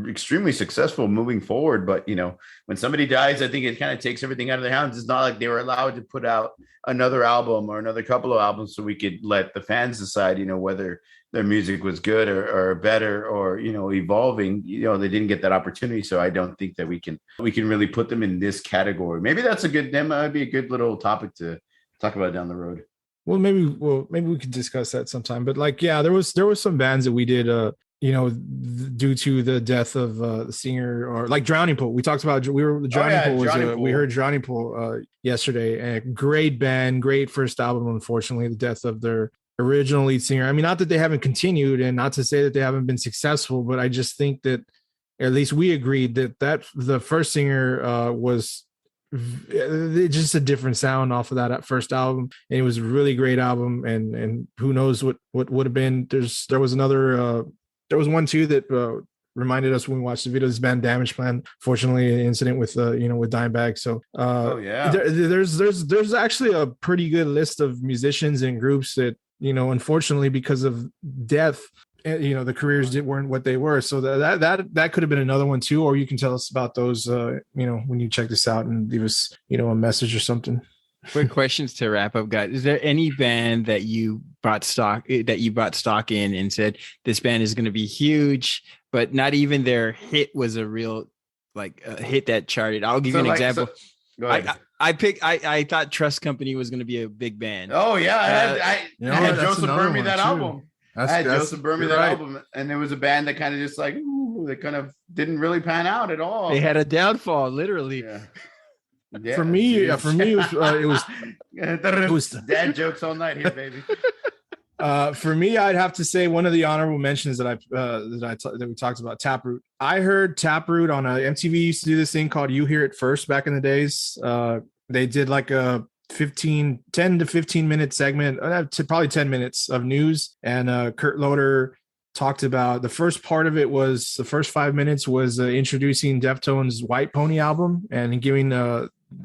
extremely successful moving forward. But, when somebody dies, I think it kind of takes everything out of their hands. It's not like they were allowed to put out another album or another couple of albums so we could let the fans decide, whether their music was good or better or, evolving. They didn't get that opportunity. So I don't think that we can really put them in this category. Maybe that might be a good little topic to talk about down the road. Well, maybe we could discuss that sometime. But like, yeah, there was some bands that we did, due to the death of the singer, or like Drowning Pool. We talked about we heard Drowning Pool yesterday. A great band, great first album. Unfortunately, the death of their original lead singer. I mean, not that they haven't continued, and not to say that they haven't been successful, but I just think that at least we agreed that the first singer was just a different sound off of that first album, and it was a really great album. And who knows what would have been. There was one too that reminded us when we watched the video. This band Damage Plan. Fortunately, an incident with with Dimebag. So there's actually a pretty good list of musicians and groups that unfortunately because of death, the careers weren't what they were. So that could have been another one too. Or you can tell us about those when you check this out and leave us a message or something. Quick questions to wrap up, guys. Is there any band that you brought stock in and said this band is going to be huge, but not even their hit was a real hit that charted? I'll give you an example. Go ahead. I thought Trust Company was going to be a big band. Oh yeah, I had Joseph burn me that album. I had Joseph burn me that album, and there was a band that kind of just they kind of didn't really pan out at all. They had a downfall, literally. Yeah. Yeah, for me, it was dad jokes all night here, baby. For me, I'd have to say one of the honorable mentions that we talked about, Taproot. I heard Taproot on MTV used to do this thing called You Hear It First back in the days. They did like a 10 to 15 minute segment, probably 10 minutes of news, and Kurt Loder talked about the first part of it. Was the first 5 minutes was introducing Deftones' White Pony album and giving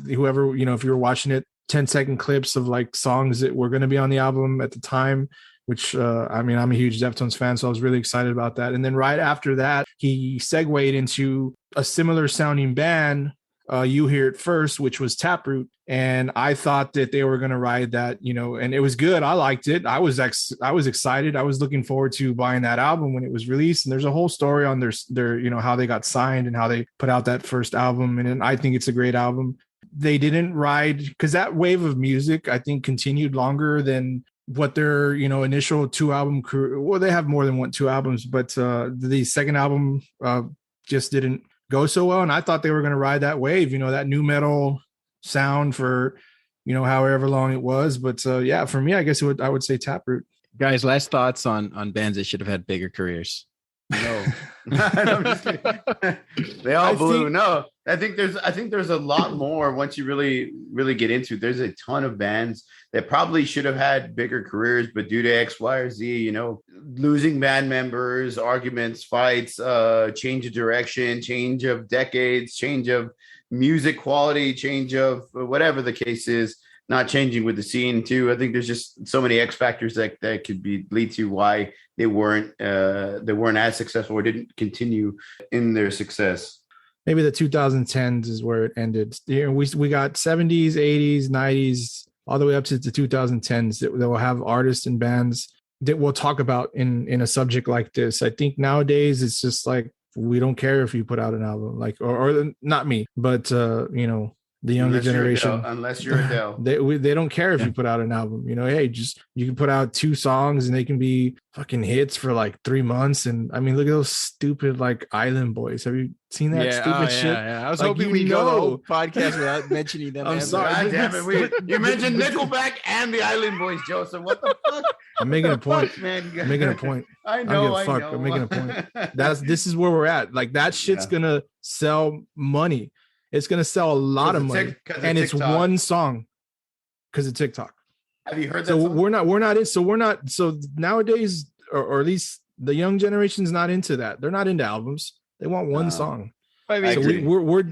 whoever, if you were watching it, 10-second clips of like songs that were going to be on the album at the time, which I'm a huge Deftones fan, so I was really excited about that. And then right after that, he segued into a similar sounding band, You Hear It First, which was Taproot. And I thought that they were going to ride that, and it was good. I liked it. I was excited. I was looking forward to buying that album when it was released. And there's a whole story on their how they got signed and how they put out that first album. And I think it's a great album. They didn't ride, because that wave of music, I think, continued longer than what their, initial 2-album career. Well, they have more than 2 albums, but the second album just didn't go so well. And I thought they were going to ride that wave, that new metal sound for, however long it was. But for me, I guess I would say Taproot. Guys, last thoughts on bands that should have had bigger careers. No, I'm just kidding. They all blew. No, I think there's a lot more once you really get into it. There's a ton of bands that probably should have had bigger careers, but due to X, Y, or Z, losing band members, arguments, fights, change of direction, change of decades, change of music quality, change of whatever the case is, not changing with the scene too. I think there's just so many X factors that could lead to why they weren't as successful or didn't continue in their success. Maybe the 2010s is where it ended. You know, we got 70s, 80s, 90s, all the way up to the 2010s that will have artists and bands that we'll talk about in a subject like this. I think nowadays it's just like, we don't care if you put out an album, like, or not me, but you know, the younger generation, unless you're Adele, they don't care if you put out an album. You know, hey, just you can put out 2 songs and they can be fucking hits for like 3 months. And I mean, look at those stupid like Island Boys. Have you seen that stupid shit? Yeah. I was hoping we go the whole podcast without mentioning them. I'm sorry, God damn it. You mentioned Nickelback and the Island Boys, Joseph. What the fuck? I'm making a point, fuck, man. I'm making a point. I know. I'm making a point. This is where we're at. Like that shit's gonna sell money. It's going to sell a lot of money, and it's one song because of TikTok. Have you heard that? So song? we're not. So nowadays, or at least the young generation's not into that. They're not into albums. They want one song. I mean, so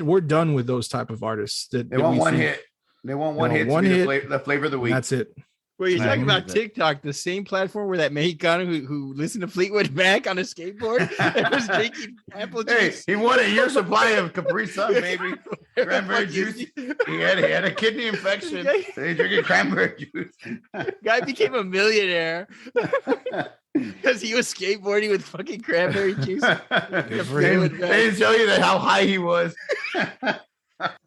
we're done with those type of artists. They want one hit. They want one hit. One hit. The flavor of the week. That's it. Well, you're talking about TikTok, the same platform where that Mexicano who listened to Fleetwood Mac on a skateboard and was drinking apple juice. Hey, he wanted a year supply of Capri Sun, baby. Cranberry juice. He had a kidney infection. So he's drinking cranberry juice. Guy became a millionaire because he was skateboarding with fucking cranberry juice. They didn't show you how high he was.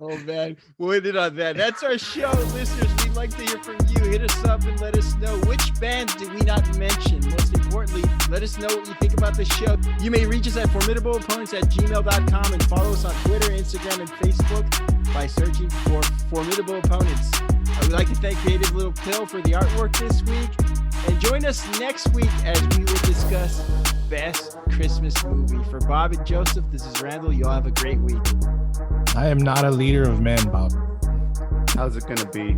Oh man, we'll end it on that. That's our show, listeners. We'd like to hear from you. Hit us up and let us know which bands did we not mention. Most importantly, let us know what you think about the show. You may reach us at formidableopponents@gmail.com and follow us on Twitter, Instagram, and Facebook by searching for Formidable Opponents. I would like to thank Creative Little Pill for the artwork this week. And join us next week as we will discuss Best Christmas Movie. For Bob and Joseph, this is Randall. Y'all have a great week. I am not a leader of men, Bob. How's it going to be?